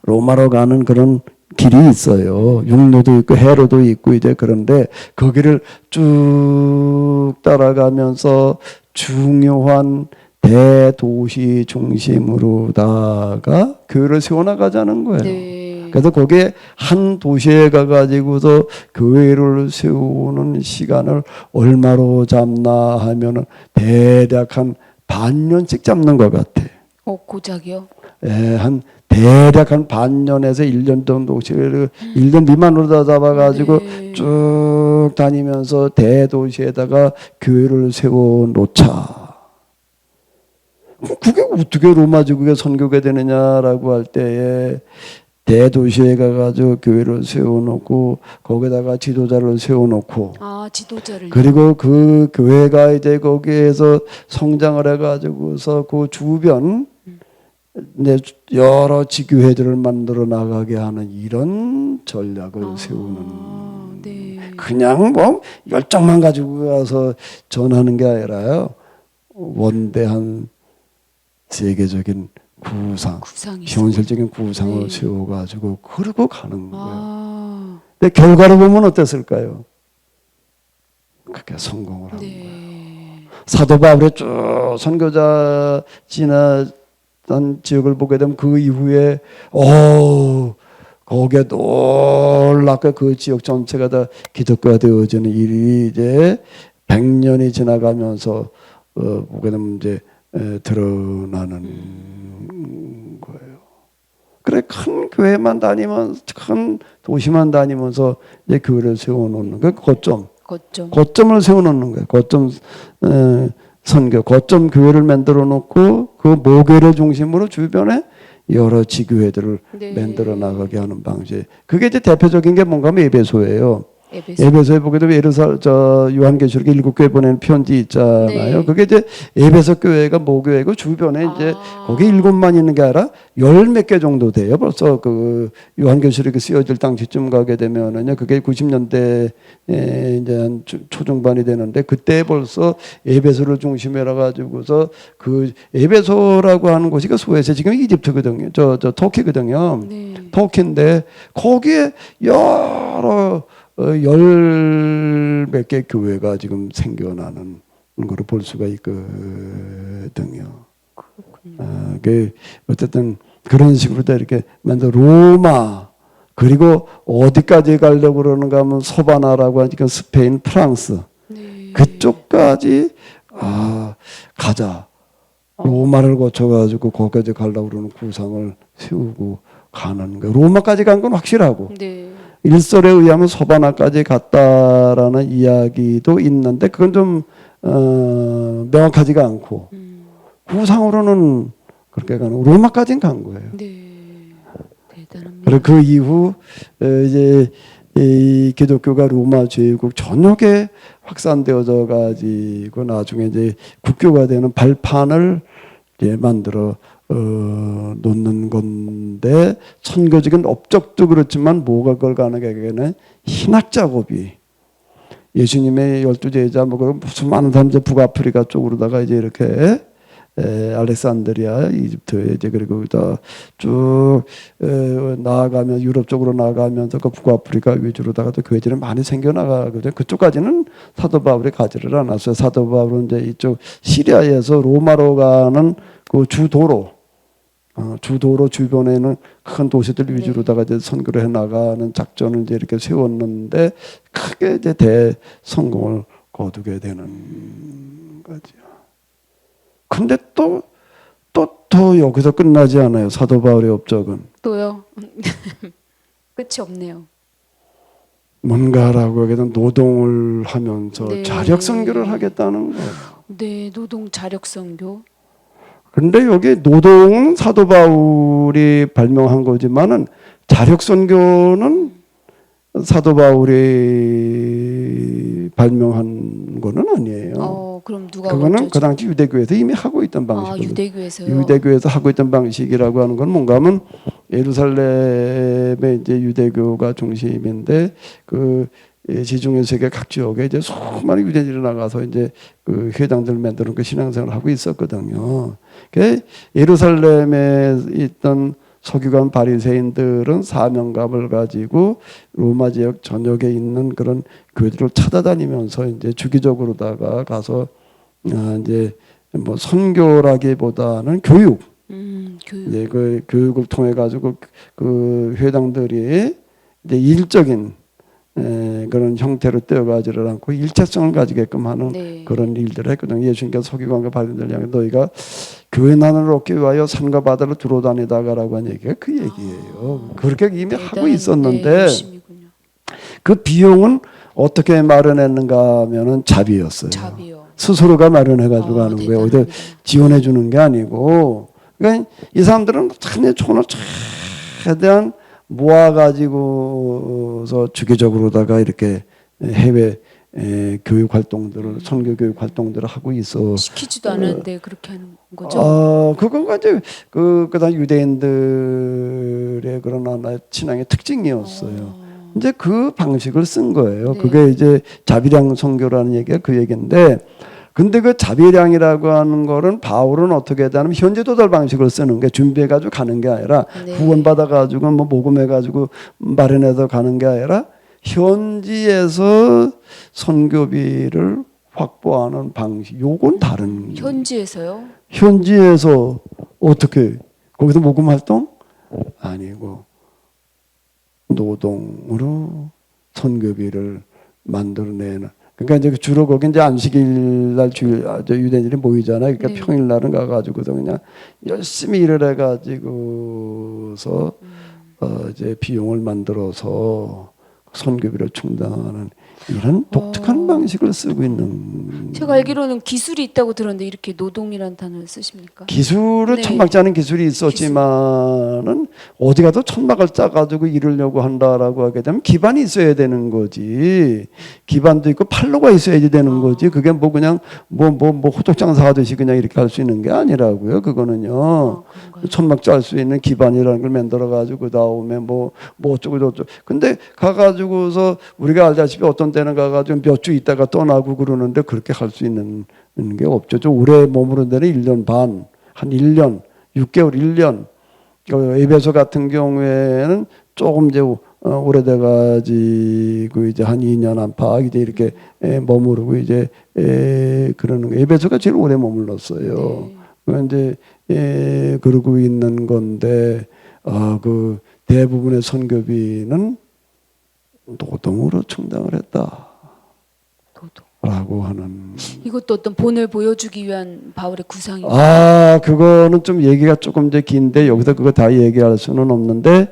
로마로 가는 그런 길이 있어요. 육로도 있고 해로도 있고 이제 그런데 거기를 쭉 따라가면서 중요한 대도시 중심으로다가 교회를 세워나가자는 거예요. 네. 그래서 거기에 한 도시에 가가지고서 교회를 세우는 시간을 얼마로 잡나 하면은 대략 한 반년씩 잡는 것 같아. 고작이요? 한 대략 한 반년에서 1년 정도, 1년 미만으로 다 잡아가지고 네. 쭉 다니면서 대도시에다가 교회를 세워 놓자. 그게 어떻게 로마 제국에 선교가 되느냐라고 할 때에 대도시에 가가지고 교회를 세워놓고 거기다가 지도자를 세워놓고 지도자를. 그리고 그 교회가 이제 거기에서 성장을 해가지고서 그 주변 여러 지교회들을 만들어 나가게 하는 이런 전략을 세우는 네. 그냥 뭐 열정만 가지고 가서 전하는 게 아니라요. 원대한 세계적인 구상이 현실적인 구상을 네. 세워가지고 그러고 가는 거예요. 근데 결과를 보면 어땠을까요? 그렇게 성공을 한 네. 거예요. 사도 바울의 쭉 선교자 지나간 지역을 보게 되면 그 이후에 거기에 놀랍게 그 지역 전체가 다 기독교가 되어지는 일이 이제 100년이 지나가면서 보게 되면 이제 드러나는 거예요. 그래 큰 교회만 다니면서 큰 도시만 다니면서 이제 교회를 세워놓는 그 거점을 세워놓는 거예요. 거점 선교, 거점 교회를 만들어 놓고 그 모교를 중심으로 주변에 여러 지교회들을 네. 만들어 나가게 하는 방식. 그게 이제 대표적인 게 뭔가 하면 에베소예요. 에베소. 에베소에 보게 되면 요한계시록 7교회 보내는 편지 있잖아요. 네. 그게 이제 에베소 교회가 모교회고 주변에 이제 거기 7만 있는 게 아니라 10몇 개 정도 돼요. 벌써 그 요한계시록이 쓰여질 당시쯤 가게 되면은요. 그게 90년대 이제 한 초중반이 되는데 그때 벌써 에베소를 중심으로 가지고서 그 에베소라고 하는 곳이 소에서 지금 이집트거든요. 저 터키거든요. 네. 터키인데 거기에 여러 10몇 개 교회가 지금 생겨나는 걸 볼 수가 있거든요. 그 어쨌든 그런 식으로 다 이렇게 만들 로마 그리고 어디까지 가려고 그러는가 하면 소바나라고 하니까 스페인, 프랑스 네. 그쪽까지 가자. 로마를 거쳐가지고 거기까지 가려고 그러는 구상을 세우고 가는 거예요. 로마까지 간 건 확실하고 네. 일설에 의하면 소바나까지 갔다라는 이야기도 있는데 그건 좀 명확하지가 않고 구상으로는 그렇게 가는 로마까지는 간 거예요. 네. 대단합니다. 그리고 그 이후 이제 이 기독교가 로마 제국 전역에 확산되어져 가지고 나중에 이제 국교가 되는 발판을 이제 만들어 놓는 건데 선교적인 업적도 그렇지만 뭐가 그걸 가능하게는 신학 작업이 예수님의 12제자 뭐 그런 무슨 많은 사람들 북아프리카 쪽으로다가 이제 이렇게 알렉산드리아 이집트에 이제 그리고 쭉 나아가면 유럽 쪽으로 나아가면서 그 북아프리카 위주로다가 또 교회들이 많이 생겨 나가거든요. 그쪽까지는 사도 바울이 가지를 않았어요. 사도 바울은 이제 이쪽 시리아에서 로마로 가는 그 주도로 주변에는 큰 도시들 위주로다가 이제 선교를 해 나가는 작전을 이제 이렇게 세웠는데 크게 이제 대성공을 거두게 되는 거죠. 근데 또 여기서 끝나지 않아요. 사도 바울의 업적은. 또요? 끝이 없네요. 뭔가라고 하게 되면 노동을 하면서 네. 자력 선교를 하겠다는 거예요. 네, 노동 자력 선교. 근데 여기 노동은 사도 바울이 발명한 거지만은 자력 선교는 사도 바울이 발명한 거는 아니에요. 그럼 누가 그거는 먼저죠? 그 당시 유대교에서 이미 하고 있던 방식이에요. 유대교에서요. 유대교에서 하고 있던 방식이라고 하는 건 뭔가 하면 예루살렘의 이제 유대교가 중심인데 그 지중해 세계 각 지역에 이제 수많은 유대인들이 나가서 이제 그 회당들 만드는 그 신앙생활을 하고 있었거든요. 그 예루살렘에 있던 서기관 바리새인들은 사명감을 가지고 로마 지역 전역에 있는 그런 교회들을 찾아다니면서 이제 주기적으로다가 가서 이제 뭐 선교라기보다는 교육, 이제 그 교육을 통해 가지고 그 회당들이 이제 일적인 그런 형태로 떼어가지를 않고 일체성을 가지게끔 하는 네. 그런 일들을 했거든요. 예수님께서 서기관과 바리새인들을 향해 너희가 교회 난을 얻기 위하여 산과 바다를 두루 다니다가라고 한 얘기가 그 얘기예요. 그렇게 이미 하고 있었는데 열심이군요. 그 비용은 어떻게 마련했는가 하면은 자비였어요. 자비요. 스스로가 마련해가지고 하는 거예요. 어디 대단합니다. 지원해 주는 게 아니고. 그러니까 이 사람들은 참 돈을 최대한 모아가지고서 주기적으로다가 이렇게 해외 교육 활동들을 선교 교육 활동들을 하고 있어. 시키지도 않았는데 그렇게 하는 거죠. 그건가 이제 그다음 유대인들의 그런 하나의 신앙의 특징이었어요. 이제 그 방식을 쓴 거예요. 네. 그게 이제 자비량 선교라는 얘기가 그 얘기인데, 근데 그 자비량이라고 하는 거는 바울은 어떻게 하냐면 현지 도달 방식을 쓰는 게 준비해가지고 가는 게 아니라 네. 구원받아가지고 뭐 모금해가지고 마련해서 가는 게 아니라 현지에서 선교비를 확보하는 방식. 요건 다른. 현지에서요? 현지에서 어떻게 거기서 모금 활동? 아니고 노동으로 선교비를 만들어내는. 그러니까 이제 주로 거기 이제 안식일 날 유대인들이 모이잖아요. 그러니까 네. 평일 날은 가가지고서 그냥 열심히 일을 해가지고서 이제 비용을 만들어서 선교비를 충당하는 이런 독특한 방식을 쓰고 있는. 제가 알기로는 기술이 있다고 들었는데 이렇게 노동이라는 단어를 쓰십니까? 기술은 네. 천막 짜는 기술이 있었지만은 어디 가도 천막을 짜가지고 이루려고 한다라고 하게 되면 기반이 있어야 되는 거지. 기반도 있고 팔로가 있어야지 되는 거지. 그게 뭐 그냥 뭐 호떡 장사하듯이 그냥 이렇게 할 수 있는 게 아니라고요. 그거는요. 그런가요? 천막 짤 수 있는 기반이라는 걸 만들어가지고 그 다음에 뭐 어쩌고 저쩌고. 근데 가가지고서 우리가 알다시피 어떤 때는 가가지고 몇 주 있다가 떠나고 그러는데 그렇게 할 수 있는 게 없죠. 좀 오래 머무른 데는 1년 반, 한 1년, 6개월, 1년. 에베소 같은 경우에는 조금 이제 오래돼가지고 이제 한 2년 안팎 이제 이렇게 머무르고 이제 그러는 거. 에베소가 제일 오래 머물렀어요. 네. 이제 그러고 있는 건데 그 대부분의 선교비는 노동으로 충당을 했다라고 노동. 하는. 이것도 어떤 본을 보여주기 위한 바울의 구상이에요. 그거는 좀 얘기가 조금 이제 긴데 여기서 그거 다 얘기할 수는 없는데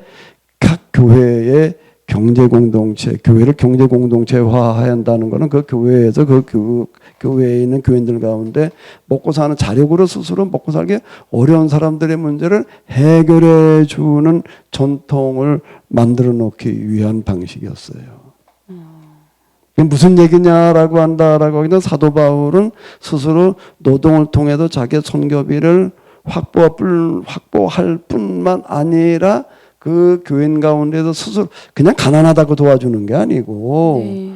각 교회의 경제 공동체, 교회를 경제 공동체화해야 한다는 거는 그 교회에서 그 교회에 있는 교인들 가운데 먹고 사는 자력으로 스스로 먹고 살기 어려운 사람들의 문제를 해결해 주는 전통을 만들어 놓기 위한 방식이었어요. 이게 무슨 얘기냐라고 한다라고 하기는 사도 바울은 스스로 노동을 통해서 자기의 선교비를 확보할 뿐만 아니라 그 교인 가운데서 스스로 그냥 가난하다고 도와주는 게 아니고 네.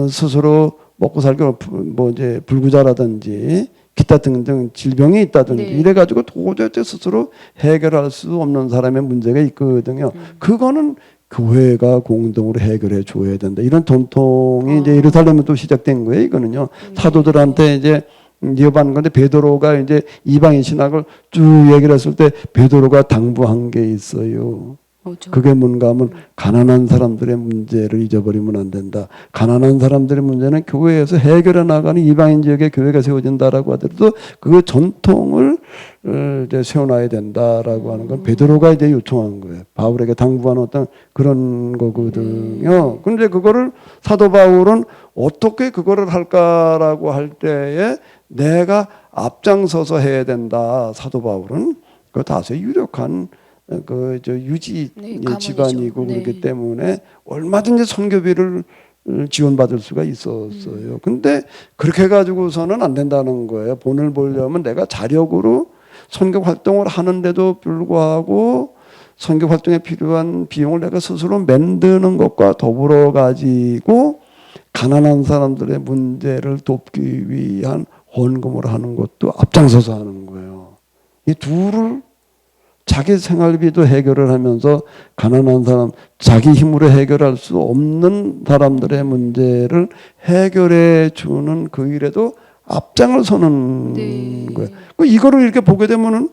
스스로 먹고 살기 뭐 이제 불구자라든지 기타 등등 질병이 있다든지 네. 이래 가지고 도저히 스스로 해결할 수 없는 사람의 문제가 있거든요. 그거는 교회가 공동으로 해결해 줘야 된다. 이런 전통이 이제 예루살렘에도 시작된 거예요. 이거는요. 사도들한테 이제 이어받는 건데 베드로가 이제 이방인 신학을 쭉 얘기를 했을 때 베드로가 당부한 게 있어요. 뭐죠? 그게 뭔가 하면 가난한 사람들의 문제를 잊어버리면 안 된다. 가난한 사람들의 문제는 교회에서 해결해 나가는 이방인 지역에 교회가 세워진다라고 하더라도 그 전통을 이제 세워놔야 된다라고 하는 건 베드로가 이제 요청한 거예요. 바울에게 당부한 어떤 그런 거거든요. 근데 그거를 사도 바울은 어떻게 그거를 할까라고 할 때에 내가 앞장서서 해야 된다. 사도 바울은 그 다소 유력한 유지 네, 가문이죠. 집안이고 네. 그렇기 때문에 얼마든지 선교비를 지원받을 수가 있었어요. 근데 그렇게 해가지고서는 안 된다는 거예요. 본을 보려면 내가 자력으로 선교 활동을 하는데도 불구하고 선교 활동에 필요한 비용을 내가 스스로 만드는 것과 더불어 가지고 가난한 사람들의 문제를 돕기 위한 헌금을 하는 것도 앞장서서 하는 거예요. 이 둘을 자기 생활비도 해결을 하면서 가난한 사람, 자기 힘으로 해결할 수 없는 사람들의 문제를 해결해 주는 그 일에도 앞장을 서는 네. 거예요. 이거를 이렇게 보게 되면은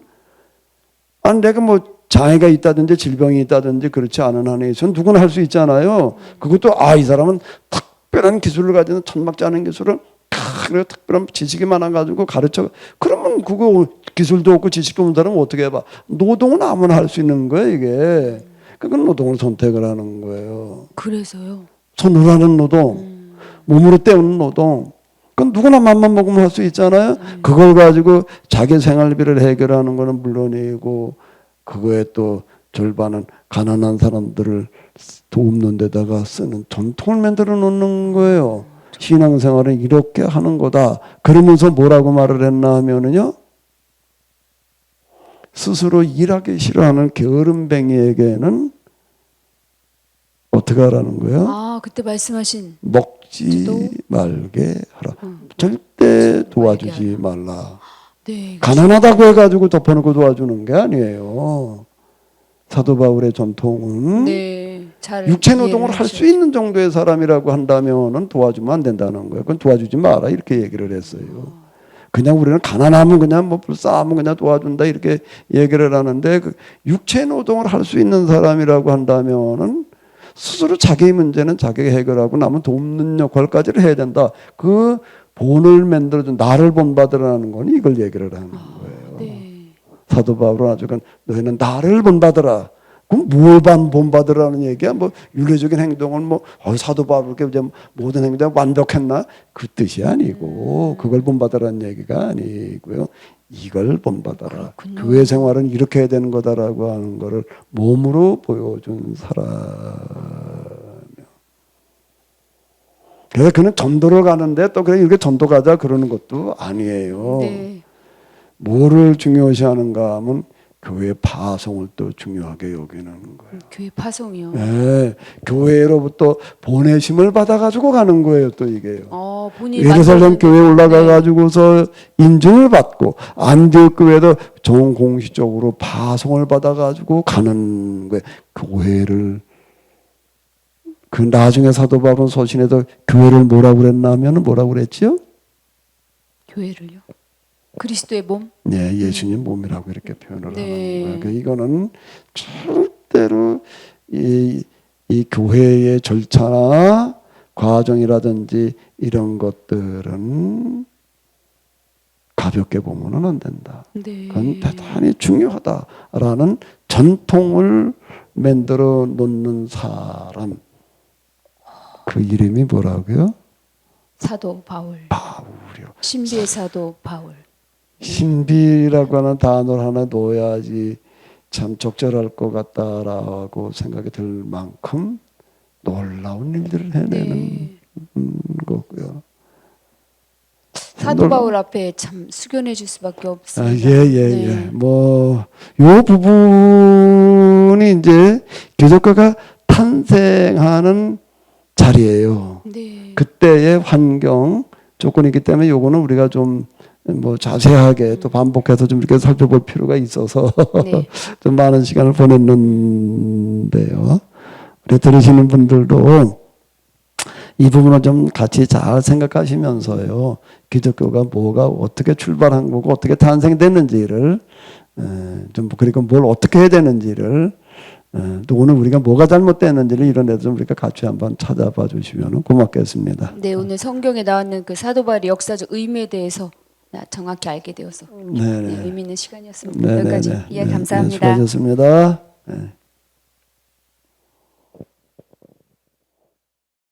내가 뭐 장애가 있다든지 질병이 있다든지 그렇지 않은 한에 있어서 누구나 할 수 있잖아요. 그것도 이 사람은 특별한 기술을 가지는 천막지 않은 기술을 그리고 특별한 지식이 많아가지고 가르쳐. 그러면 그거 기술도 없고 지식도 없는 사람은 어떻게 해봐. 노동은 아무나 할 수 있는 거예요, 이게. 그건 노동을 선택을 하는 거예요. 그래서요. 손으로 하는 노동, 몸으로 때우는 노동. 그건 누구나 맘만 먹으면 할 수 있잖아요. 그걸 가지고 자기 생활비를 해결하는 거는 물론이고, 그거에 또 절반은 가난한 사람들을 돕는 데다가 쓰는 전통을 만들어 놓는 거예요. 신앙생활은 이렇게 하는 거다. 그러면서 뭐라고 말을 했나 하면은요. 스스로 일하기 싫어하는 게으름뱅이에게는 어떻게 하라는 거예요? 그때 말씀하신 먹지 말게 하라. 절대 도와주지 말라. 네. 가난하다고 해가지고 덮어놓고 도와주는 게 아니에요. 사도 바울의 전통은 네. 잘 육체 노동을 할 수 이해를 있는 정도의 사람이라고 한다면은 도와주면 안 된다는 거예요. 그건 도와주지 마라 이렇게 얘기를 했어요. 그냥 우리는 가난하면 그냥 뭐 불쌍하면 그냥 도와준다 이렇게 얘기를 하는데 육체 노동을 할 수 있는 사람이라고 한다면은 스스로 자기의 문제는 자기가 해결하고 남은 돕는 역할까지를 해야 된다. 그 본을 만들어준 나를 본받으라는 건 이걸 얘기를 하는 거예요. 네. 사도 바울은 아주 너희는 나를 본받으라. 그럼 뭘 본받으라는 얘기야? 뭐 윤리적인 행동을 사도 바울께 이제 모든 행동이 완벽했나? 그 뜻이 아니고 그걸 본받으라는 얘기가 아니고요. 이걸 본받아라. 그렇군요. 교회 생활은 이렇게 해야 되는 거다라고 하는 거를 몸으로 보여준 사람. 그래서 그는 전도를 가는데 또 그래 이렇게 전도 가자 그러는 것도 아니에요. 네. 뭐를 중요시하는가 하면 교회 파송을 또 중요하게 여기는 거예요. 교회 파송이요. 네, 교회로부터 보내심을 받아가지고 가는 거예요. 또 이게요. 본인이 예루살렘 만들어낸- 교회에 올라가가지고서 네. 인증을 받고 안디옥 교회도 정공식적으로 파송을 받아가지고 가는 거예요. 교회를 그 나중에 사도 바울은 서신에서 교회를 뭐라고 그랬나 하면은 뭐라고 그랬지요? 교회를요. 그리스도의 몸. 네, 예수님 몸이라고 이렇게 표현을 네. 하는 거예요. 그러니까 이거는 절대로 이 교회의 절차나 과정이라든지 이런 것들은 가볍게 보면은 안 된다. 네. 그건 대단히 중요하다라는 전통을 만들어 놓는 사람, 그 이름이 뭐라고요? 사도 바울. 바울이요. 신비의 사도 바울. 신비라고 하는 단어를 하나 넣어야지 참 적절할 것 같다라고 생각이 들 만큼 놀라운 일들을 해내는 거고요. 사도 바울 앞에 참 숙연해 줄 수밖에 없습니다. 예. 요 부분이 이제 기독교가 탄생하는 자리예요. 네. 그때의 환경 조건이기 때문에 요거는 우리가 좀 뭐 자세하게 또 반복해서 좀 이렇게 살펴볼 필요가 있어서 네. 좀 많은 시간을 보냈는데요. 우리 들으시는 분들도 이 부분을 좀 같이 잘 생각하시면서요. 기독교가 뭐가 어떻게 출발한 거고 어떻게 탄생됐는지를 좀 그리고 뭘 어떻게 해야 되는지를 또 오늘 우리가 뭐가 잘못됐는지를 이런 데도 좀 우리가 같이 한번 찾아봐 주시면 고맙겠습니다. 네, 오늘 성경에 나왔는 그 사도 바울의 역사적 의미에 대해서 정확히 알게 되어서 네. 의미 있는 시간이었습니다. 여기까지 이야기 감사합니다. 수고하셨습니다. 네.